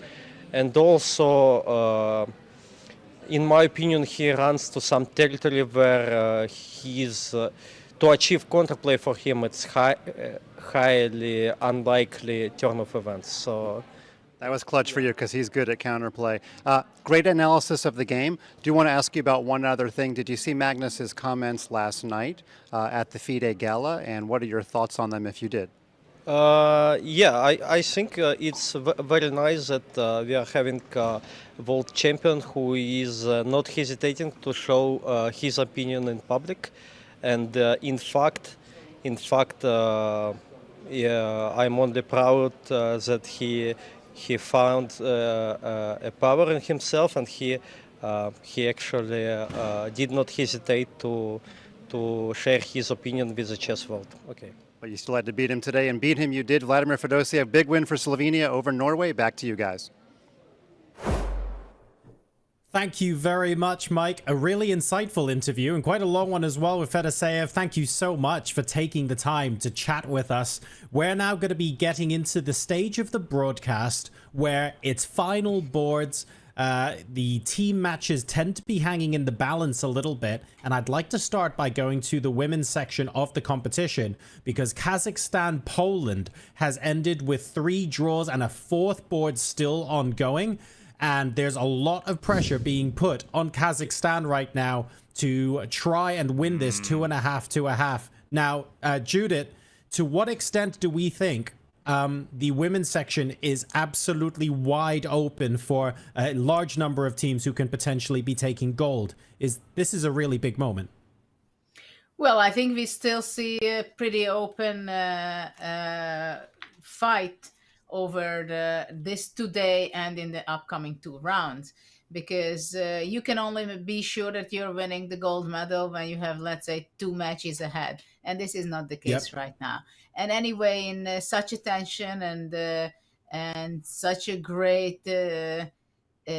Speaker 10: and also, in my opinion, he runs to some territory where he's to achieve counterplay for him, it's highly unlikely turn of events. So
Speaker 9: that was clutch for you because he's good at counterplay. Great analysis of the game. Do want to ask you about one other thing. Did you see Magnus's comments last night at the Fide Gala, and what are your thoughts on them if you did?
Speaker 10: I think it's very nice that we are having a world champion who is not hesitating to show his opinion in public. And in fact, I'm only proud that he found a power in himself, and he actually did not hesitate to share his opinion with the chess world. Okay.
Speaker 9: But you still had to beat him today, and beat him you did. Vladimir Fedoseev, big win for Slovenia over Norway. Back to you guys.
Speaker 3: Thank you very much, Mike. A really insightful interview, and quite a long one as well with Fedoseev. Thank you so much for taking the time to chat with us. We're now going to be getting into the stage of the broadcast where it's final boards. The team matches tend to be hanging in the balance a little bit, and I'd like to start by going to the women's section of the competition, because Kazakhstan-Poland has ended with 3 draws and a 4th board still ongoing. And there's a lot of pressure being put on Kazakhstan right now to try and win this 2.5 to 1/2. Now, Judith, to what extent do we think the women's section is absolutely wide open for a large number of teams who can potentially be taking gold? This is a really big moment.
Speaker 1: Well, I think we still see a pretty open fight over this today and in the upcoming 2 rounds, because you can only be sure that you're winning the gold medal when you have, let's say, 2 matches ahead, and this is not the case right now. And anyway, in such a tension and such a great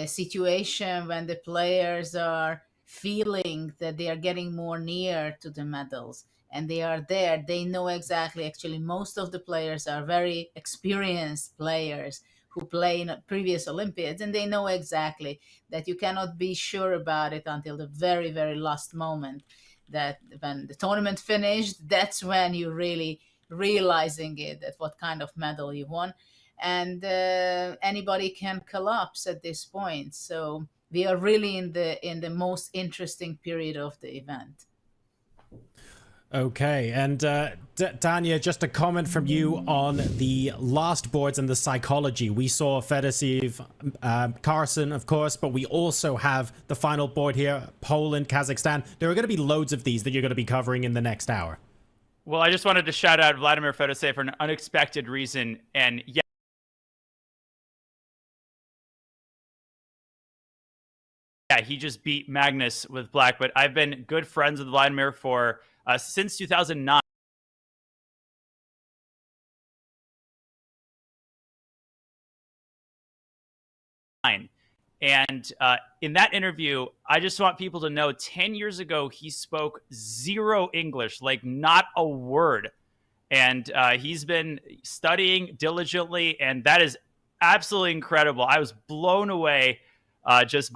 Speaker 1: situation, when the players are feeling that they are getting more near to the medals and they are there, they know exactly. Actually, most of the players are very experienced players who play in previous Olympiads, and they know exactly that you cannot be sure about it until the very, very last moment. That when the tournament finished, that's when you really realizing it, that what kind of medal you won. And anybody can collapse at this point. So we are really in the most interesting period of the event.
Speaker 3: Okay, and Tanya, just a comment from you on the last boards and the psychology. We saw Fedoseev, Carson, of course, but we also have the final board here, Poland, Kazakhstan. There are going to be loads of these that you're going to be covering in the next hour.
Speaker 2: Well, I just wanted to shout out Vladimir Fedoseev for an unexpected reason. And yeah, he just beat Magnus with black, but I've been good friends with Vladimir for since 2009. And in that interview, I just want people to know 10 years ago, he spoke zero English, like not a word. And he's been studying diligently, and that is absolutely incredible. I was blown away just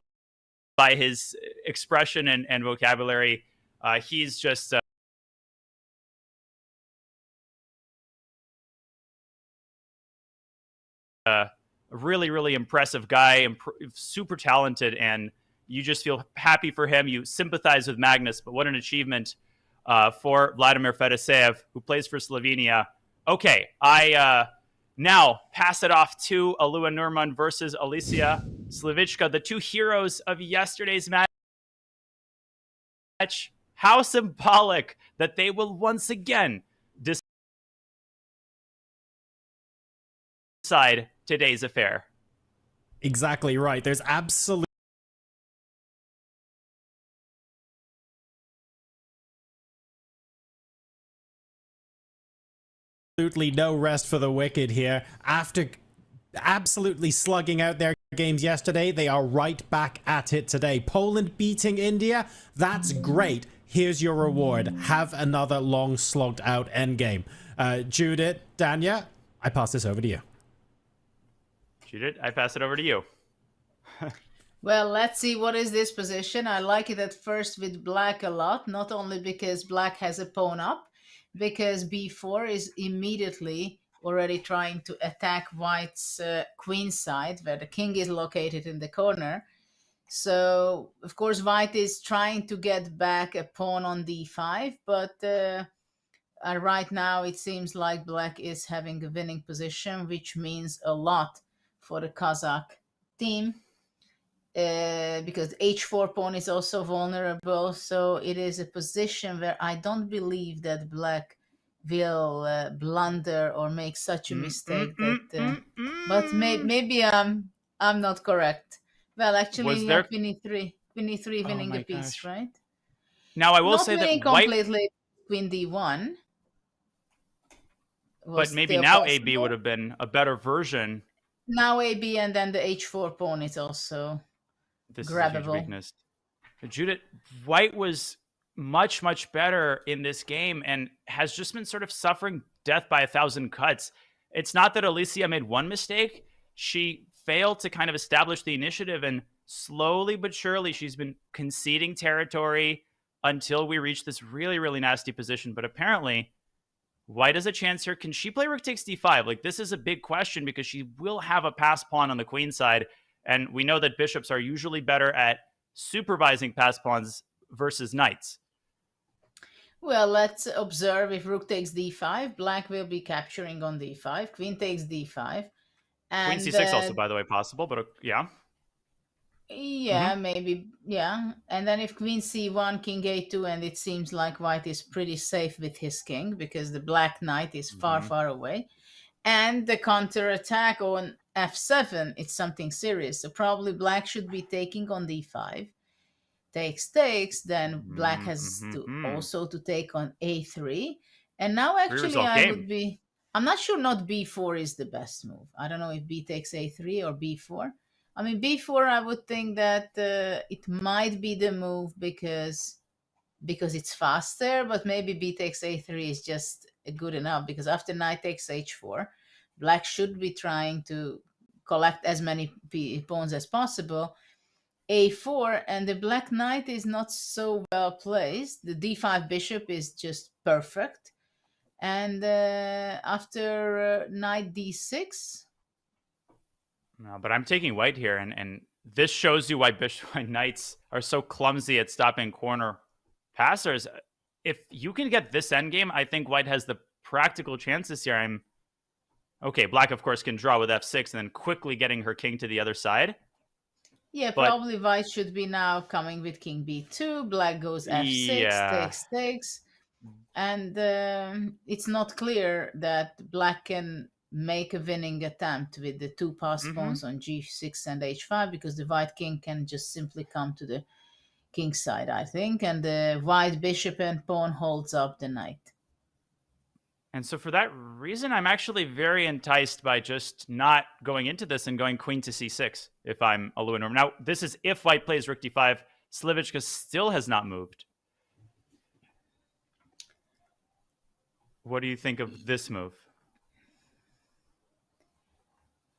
Speaker 2: by his expression and vocabulary. He's just a really, really impressive guy, super talented, and you just feel happy for him. You sympathize with Magnus, but what an achievement for Vladimir Fedoseev, who plays for Slovenia. Okay, I now pass it off to Alua Nurman versus Alicia Slavichka, the two heroes of yesterday's match. How symbolic that they will once again decide today's affair.
Speaker 3: Exactly right. There's absolutely no rest for the wicked here. After absolutely slugging out their games yesterday, they are right back at it today. Poland beating India, that's great. Here's your reward. Have another long slogged out endgame. Judith, Dania, I pass this over to you.
Speaker 2: Judith, I pass it over to you.
Speaker 1: Well, let's see, what is this position. I like it at first with black a lot, not only because black has a pawn up, because b4 is immediately already trying to attack white's queen side, where the king is located in the corner. So, of course, white is trying to get back a pawn on d5, but right now it seems like black is having a winning position, which means a lot for the Kazakh team, because h4 pawn is also vulnerable. So it is a position where I don't believe that black will blunder or make such a mistake that but maybe I'm not correct. Well, actually,
Speaker 2: Was there
Speaker 1: queen e3 winning a piece, right?
Speaker 2: Now I will
Speaker 1: not
Speaker 2: say that
Speaker 1: white completely. Queen d1,
Speaker 2: but maybe now possible. AB would have been a better version.
Speaker 1: Now AB, and then the h4 pawn is also
Speaker 2: this
Speaker 1: grabbable.
Speaker 2: Is a huge weakness. Judith, white was much, much better in this game and has just been sort of suffering death by 1,000 cuts. It's not that Alicia made one mistake. She failed to kind of establish the initiative, and slowly but surely she's been conceding territory until we reach this really, really nasty position. But apparently white has a chance here. Can she play rook takes d5? Like, this is a big question because she will have a pass pawn on the queen side. And we know that bishops are usually better at supervising pass pawns versus knights.
Speaker 1: Well, let's observe. If rook takes d5, black will be capturing on d5. Queen takes d5. And
Speaker 2: queen c6 also, by the way, possible, but yeah.
Speaker 1: Yeah, maybe. Yeah. And then if queen c1, king a2, and it seems like white is pretty safe with his king because the black knight is far, far away. And the counter attack on f7, it's something serious. So probably black should be taking on d5. Takes, then black has to also to take on a3. And now actually
Speaker 2: result
Speaker 1: I
Speaker 2: game.
Speaker 1: would be, I'm not sure not b4 is the best move. I don't know if b takes a3 or b4. I mean, b4, I would think that it might be the move because it's faster, but maybe b takes a3 is just good enough because after knight takes h4, black should be trying to collect as many pawns as possible. a4, and the black knight is not so well placed. The d5 bishop is just perfect. And after knight d6,
Speaker 2: No, but I'm taking white here, and this shows you why why knights are so clumsy at stopping corner passers. If you can get this endgame, I think white has the practical chances here. Okay, black, of course, can draw with f6 and then quickly getting her king to the other side.
Speaker 1: yeah,
Speaker 2: But-
Speaker 1: probably white should be now coming with king b2. Black goes f6,
Speaker 2: Yeah.
Speaker 1: takes. And it's not clear that black can make a winning attempt with the two passed pawns on g6 and h5 because the white king can just simply come to the king side, I think, and the white bishop and pawn holds up the knight.
Speaker 2: And so for that reason, I'm actually very enticed by just not going into this and going queen to c6 if I'm a Lewin. Now, this is if white plays rook d5. Slivicka still has not moved. What do you think of this move?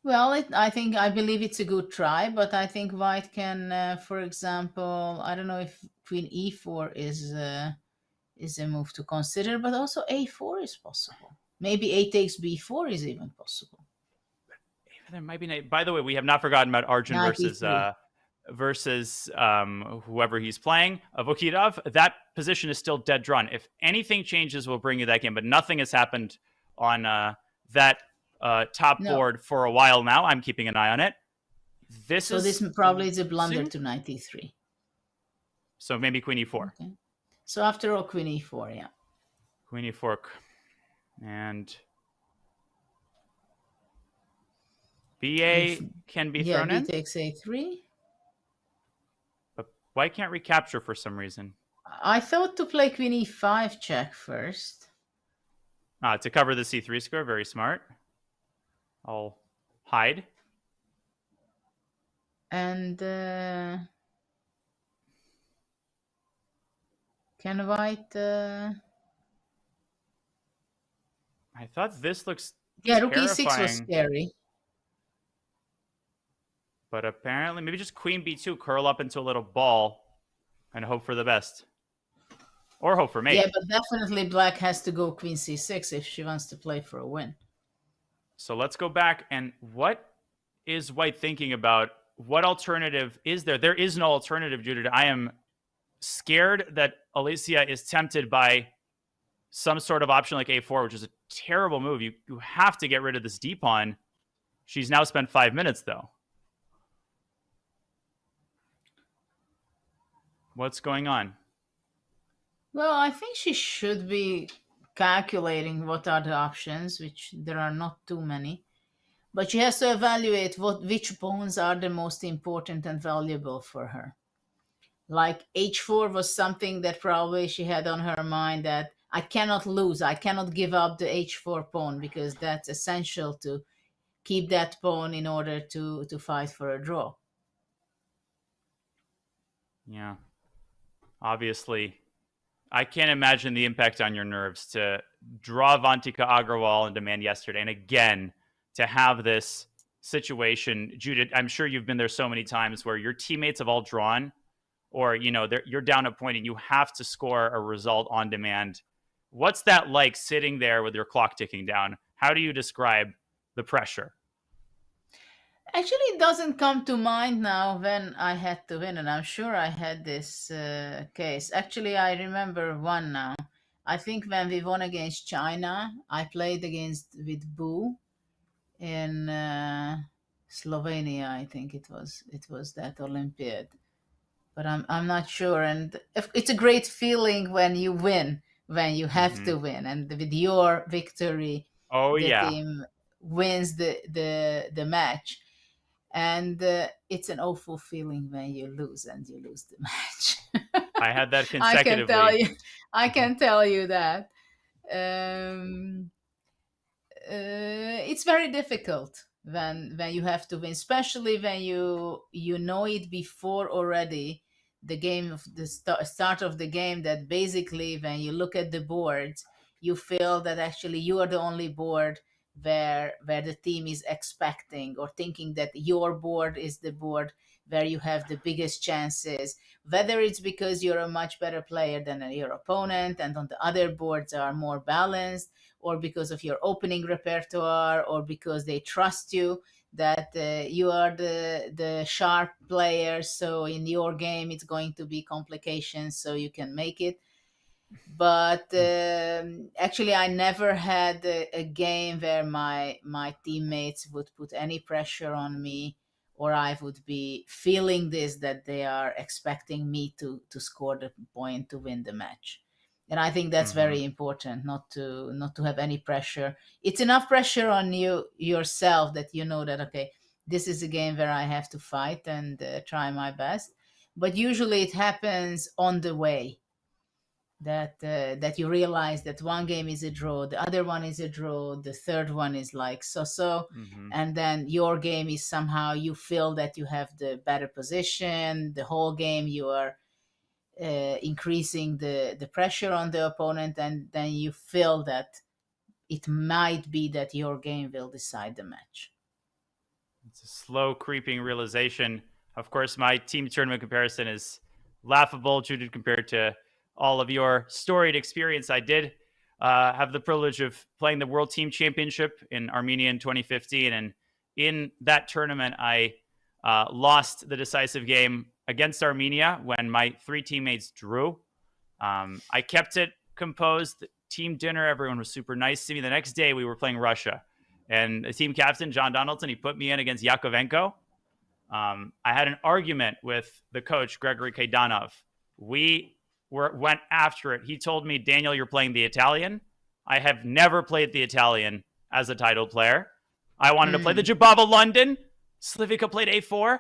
Speaker 1: Well, I believe it's a good try, but I think white can, for example, I don't know if queen e4 is a move to consider, but also a4 is possible. Maybe a takes b4 is even possible.
Speaker 2: There might be. By the way, we have not forgotten about Arjun
Speaker 1: Knight
Speaker 2: versus whoever he's playing, Vukidov. That position is still dead drawn. If anything changes, we'll bring you that game. But nothing has happened on that top board for a while now. I'm keeping an eye on it. This
Speaker 1: probably is a blunder to knight e3.
Speaker 2: So maybe queen e4.
Speaker 1: Okay. So after all, queen e4, yeah.
Speaker 2: Queen e4. And ba can be thrown in.
Speaker 1: B takes a3.
Speaker 2: But white can't recapture for some reason.
Speaker 1: I thought to play queen e5 check first.
Speaker 2: To cover the c3 square, very smart. I'll hide.
Speaker 1: And can white...
Speaker 2: I thought this looks
Speaker 1: rook e6 was
Speaker 2: terrifying.
Speaker 1: scary.
Speaker 2: But apparently, maybe just queen b2, curl up into a little ball, and hope for the best. Or hope for mate.
Speaker 1: Yeah, but definitely black has to go queen c6 if she wants to play for a win.
Speaker 2: So let's go back. And what is white thinking about? What alternative is there? There is no alternative, Judith. I am scared that Alicia is tempted by some sort of option like a4, which is a terrible move. You have to get rid of this d pawn. She's now spent 5 minutes, though. What's going on?
Speaker 1: Well, I think she should be calculating what are the options, which there are not too many. But she has to evaluate which pawns are the most important and valuable for her. Like h4 was something that probably she had on her mind that I cannot lose. I cannot give up the h4 pawn because that's essential to keep that pawn in order to fight for a draw.
Speaker 2: Yeah. Obviously, I can't imagine the impact on your nerves to draw Vantika Agrawal and demand yesterday. And again, to have this situation, Judith, I'm sure you've been there so many times where your teammates have all drawn or, you're down a point and you have to score a result on demand. What's that like sitting there with your clock ticking down? How do you describe the pressure?
Speaker 1: Actually, it doesn't come to mind now when I had to win, and I'm sure I had this case. Actually, I remember one now. I think when we won against China, I played with Bu in Slovenia, I think it was that Olympiad, but I'm not sure. And it's a great feeling when you win, when you have to win, and with your victory,
Speaker 2: Oh
Speaker 1: the
Speaker 2: yeah.
Speaker 1: team wins the match. And it's an awful feeling when you lose and you lose the match.
Speaker 2: I had that
Speaker 1: I can tell
Speaker 2: consecutively.
Speaker 1: you, I can tell you that. Um, it's very difficult when you have to win, especially when you know it before already the game of the start of the game, that basically when you look at the boards you feel that actually you are the only board where the team is expecting or thinking that your board is the board where you have the biggest chances, whether it's because you're a much better player than your opponent and on the other boards are more balanced, or because of your opening repertoire, or because they trust you that you are the sharp player, so in your game it's going to be complications so you can make it. But actually I never had a game where my teammates would put any pressure on me, or I would be feeling this, that they are expecting me to score the point to win the match. And I think that's very important, not to have any pressure. It's enough pressure on you yourself that you know that, okay, this is a game where I have to fight and try my best. But usually it happens on the way, that you realize that one game is a draw, the other one is a draw, the third one is like so, and then your game is somehow you feel that you have the better position. The whole game you are increasing the pressure on the opponent, and then you feel that it might be that your game will decide the match.
Speaker 2: It's a slow creeping realization. Of course, my team tournament comparison is laughable, Judith, compared to all of your storied experience. I did have the privilege of playing the World Team Championship in Armenia in 2015. And in that tournament, I lost the decisive game against Armenia when my three teammates drew. I kept it composed. Team dinner, everyone was super nice to me. The next day, we were playing Russia. And the team captain, John Donaldson, he put me in against Yakovenko. I had an argument with the coach, Gregory Kaidanov. We went after it. He told me, Daniel, you're playing the Italian. I have never played the Italian as a title player. I wanted to play the Jababa London. Slivika played A4.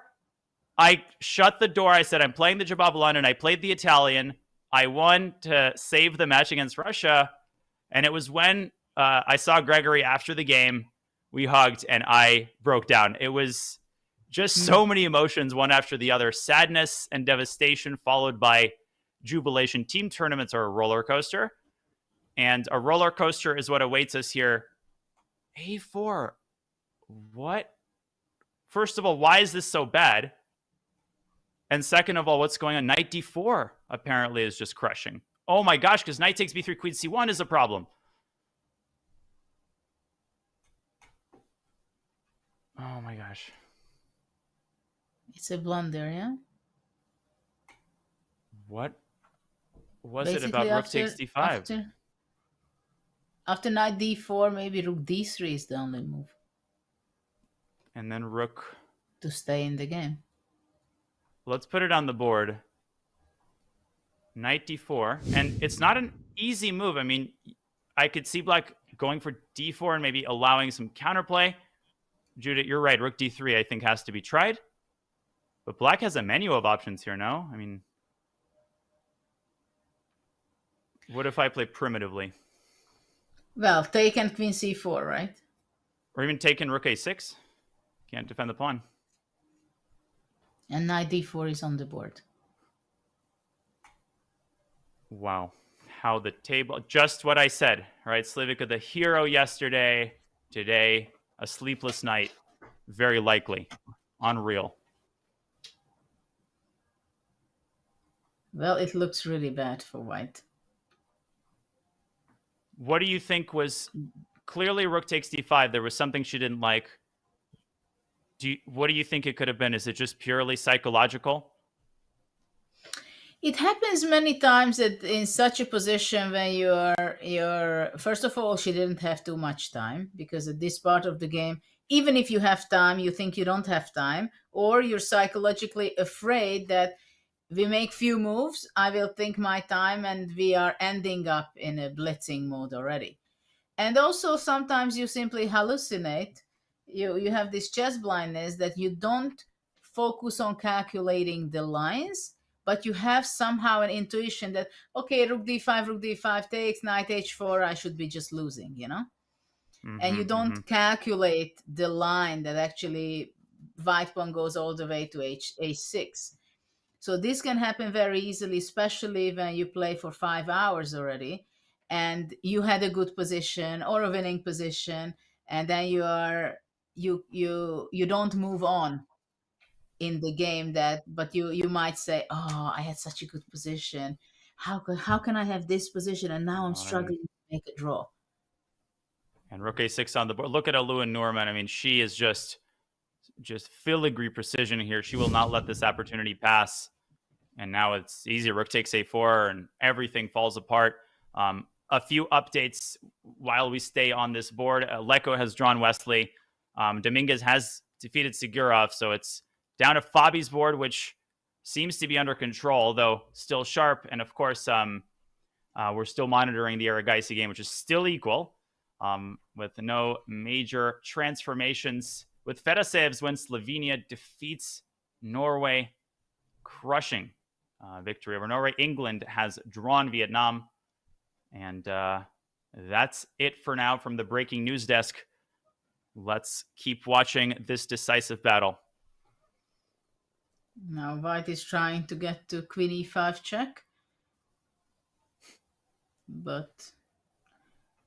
Speaker 2: I shut the door. I said, I'm playing the Jababa London. I played the Italian. I won to save the match against Russia. And it was when I saw Gregory after the game. We hugged and I broke down. It was just so many emotions, one after the other. Sadness and devastation followed by jubilation. Team tournaments are a roller coaster. And a roller coaster is what awaits us here. A4. What? First of all, why is this so bad? And second of all, what's going on? Knight D4 apparently is just crushing. Oh my gosh, because knight takes B3, queen C1 is a problem. Oh my gosh.
Speaker 1: It's a blunder, yeah?
Speaker 2: What was
Speaker 1: Basically,
Speaker 2: it about rook takes D5?
Speaker 1: After knight D4, maybe rook D3 is the only move
Speaker 2: And then rook.
Speaker 1: to stay in the game.
Speaker 2: Let's put it on the board. Knight D4. And it's not an easy move. I mean, I could see black going for D4 and maybe allowing some counterplay. Judith, you're right. Rook D3, I think, has to be tried. But black has a menu of options here, no? I mean, what if I play primitively?
Speaker 1: Well, take and queen C4, right?
Speaker 2: Or even taking rook A6? Can't defend the pawn.
Speaker 1: And knight D4 is on the board.
Speaker 2: Wow. How the table... Just what I said, right? Slivika, the hero yesterday. Today, a sleepless night. Very likely. Unreal.
Speaker 1: Well, it looks really bad for white.
Speaker 2: What do you think was... Clearly, rook takes D5. There was something she didn't like. What do you think it could have been? Is it just purely psychological?
Speaker 1: It happens many times that in such a position when you're first of all, she didn't have too much time, because at this part of the game even if you have time, you think you don't have time, or you're psychologically afraid that we make few moves, I will think my time, and we are ending up in a blitzing mode already. And also sometimes you simply hallucinate. You have this chess blindness that you don't focus on calculating the lines, but you have somehow an intuition that, okay, rook d5 takes, knight h4, I should be just losing, you know? And you don't calculate the line that actually white pawn goes all the way to h6. So this can happen very easily, especially when you play for 5 hours already and you had a good position or a winning position, and then you don't move on in the game, that but you might say, oh, I had such a good position. How can I have this position and now I'm struggling to make a draw?
Speaker 2: And rook a6 on the board. Look at Alua Norman. I mean, she is just filigree precision here. She will not let this opportunity pass. And now it's easy. Rook takes a4 and everything falls apart. A few updates while we stay on this board. Leko has drawn Wesley. Dominguez has defeated Sigurov. So it's down to Fabi's board, which seems to be under control, though still sharp. And of course, we're still monitoring the Aragaisi game, which is still equal, with no major transformations. With Fedasev's win, Slovenia defeats Norway, crushing victory over Norway. England has drawn Vietnam. And that's it for now from the breaking news desk. Let's keep watching this decisive battle.
Speaker 1: Now white is trying to get to queen e5 check, but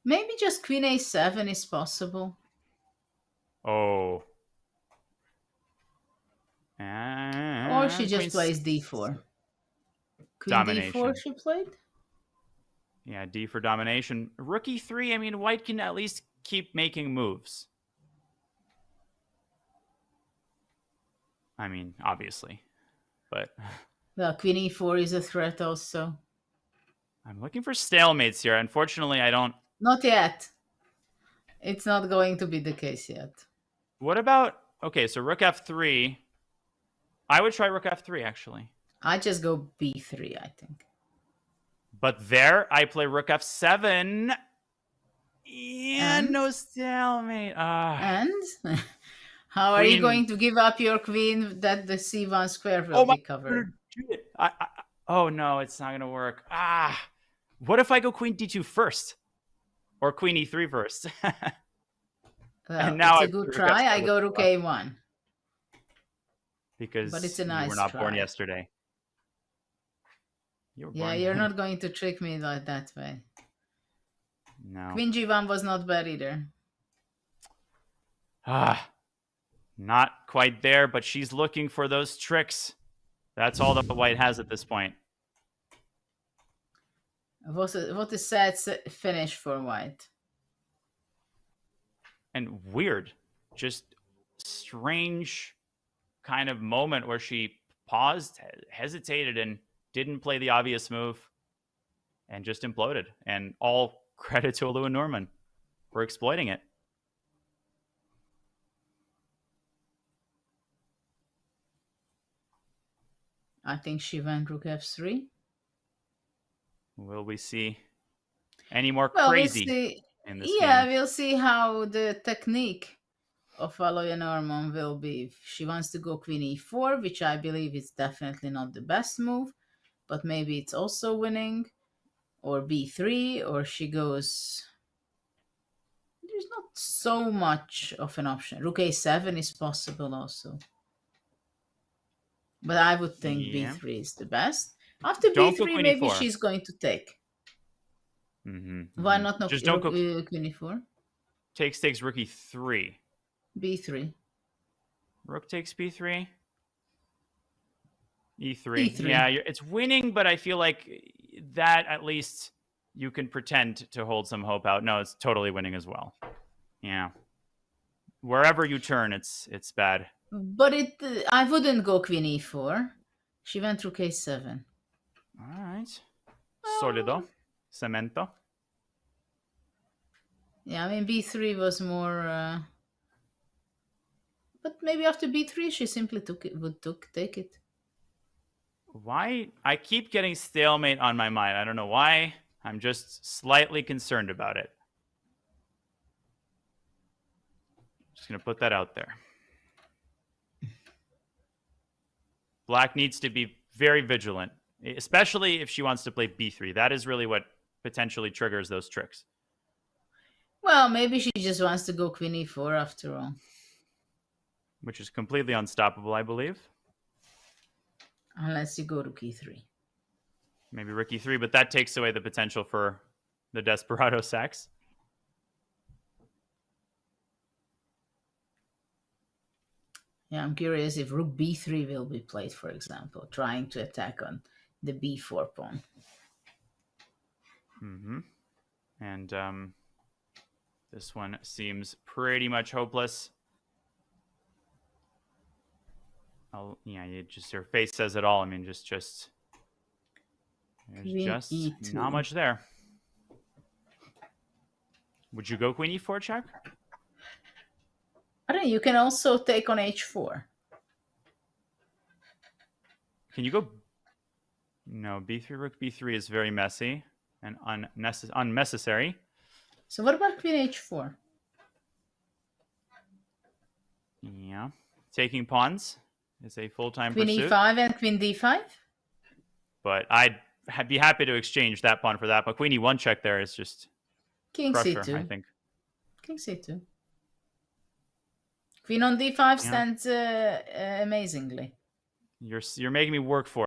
Speaker 1: maybe just queen a7 is possible.
Speaker 2: Oh.
Speaker 1: Or she just plays d4. Queen
Speaker 2: Domination.
Speaker 1: d4 she played?
Speaker 2: Yeah, D for domination. Rook e3, I mean, white can at least keep making moves. I mean, obviously. But
Speaker 1: Well, queen e4 is a threat also.
Speaker 2: I'm looking for stalemates here. Unfortunately, I don't...
Speaker 1: Not yet. It's not going to be the case yet.
Speaker 2: What about... Okay, so rook f3. I would try rook f3, actually.
Speaker 1: I just go b3, I think.
Speaker 2: But there, I play rook f7. And no stalemate.
Speaker 1: And? How are you going to give up your queen that the c1 square will be covered?
Speaker 2: Oh, no, it's not going to work. What if I go queen d2 first? Or queen e3 first?
Speaker 1: Well,
Speaker 2: and now
Speaker 1: it's a good try. I go rook a1.
Speaker 2: Because
Speaker 1: but it's a nice
Speaker 2: you were not
Speaker 1: try.
Speaker 2: born yesterday.
Speaker 1: You're not going to trick me like that way.
Speaker 2: No.
Speaker 1: Queen g1 was not bad either.
Speaker 2: Not quite there, but she's looking for those tricks. That's all that white has at this point.
Speaker 1: What a sad finish for white.
Speaker 2: And weird. Just strange kind of moment where she paused, hesitated, and didn't play the obvious move and just imploded. And all credit to Alua Norman for exploiting it.
Speaker 1: I think she went rook f3.
Speaker 2: Will we see any more crazy in this game?
Speaker 1: We'll see how the technique of Alua Norman will be. If she wants to go queen e4, which I believe is definitely not the best move, but maybe it's also winning, or b3, or she goes... There's not so much of an option. Rook a7 is possible also. But I would think b3 is the best. After b3, maybe e4. She's going to take. Why not
Speaker 2: just don't go
Speaker 1: queen e4?
Speaker 2: Takes rook e3.
Speaker 1: b3.
Speaker 2: Rook takes b3. E3. Yeah, it's winning, but I feel like that at least you can pretend to hold some hope out. No, it's totally winning as well. Yeah. Wherever you turn, it's bad.
Speaker 1: But I wouldn't go queen e4. She went rook a7.
Speaker 2: All right. Solido. Cemento.
Speaker 1: Yeah, I mean, b3 was more But maybe after b3, she simply take it.
Speaker 2: Why? I keep getting stalemate on my mind. I don't know why. I'm just slightly concerned about it. Just going to put that out there. Black needs to be very vigilant, especially if she wants to play b3. That is really what potentially triggers those tricks.
Speaker 1: Well, maybe she just wants to go queen e4 after all.
Speaker 2: Which is completely unstoppable, I believe.
Speaker 1: Unless you go to e3.
Speaker 2: Maybe rook e3, but that takes away the potential for the Desperado sacks.
Speaker 1: Yeah, I'm curious if rook b3 will be played, for example, trying to attack on the b4 pawn.
Speaker 2: And this one seems pretty much hopeless. Yeah, your face says it all. I mean, there's just
Speaker 1: E2.
Speaker 2: not much there. Would you go queen e4 check?
Speaker 1: I don't know, you can also take on h4.
Speaker 2: Can you go? No, b3, rook b3 is very messy and unnecessary.
Speaker 1: So what about queen h4?
Speaker 2: Yeah. Taking pawns is a full-time
Speaker 1: Queen
Speaker 2: pursuit.
Speaker 1: e5 and queen d5?
Speaker 2: But I'd be happy to exchange that pawn for that. But queen e1 check there is just
Speaker 1: King
Speaker 2: crusher,
Speaker 1: c2.
Speaker 2: I think.
Speaker 1: King c2. Queen on d5 stands amazingly.
Speaker 2: You're making me work for it.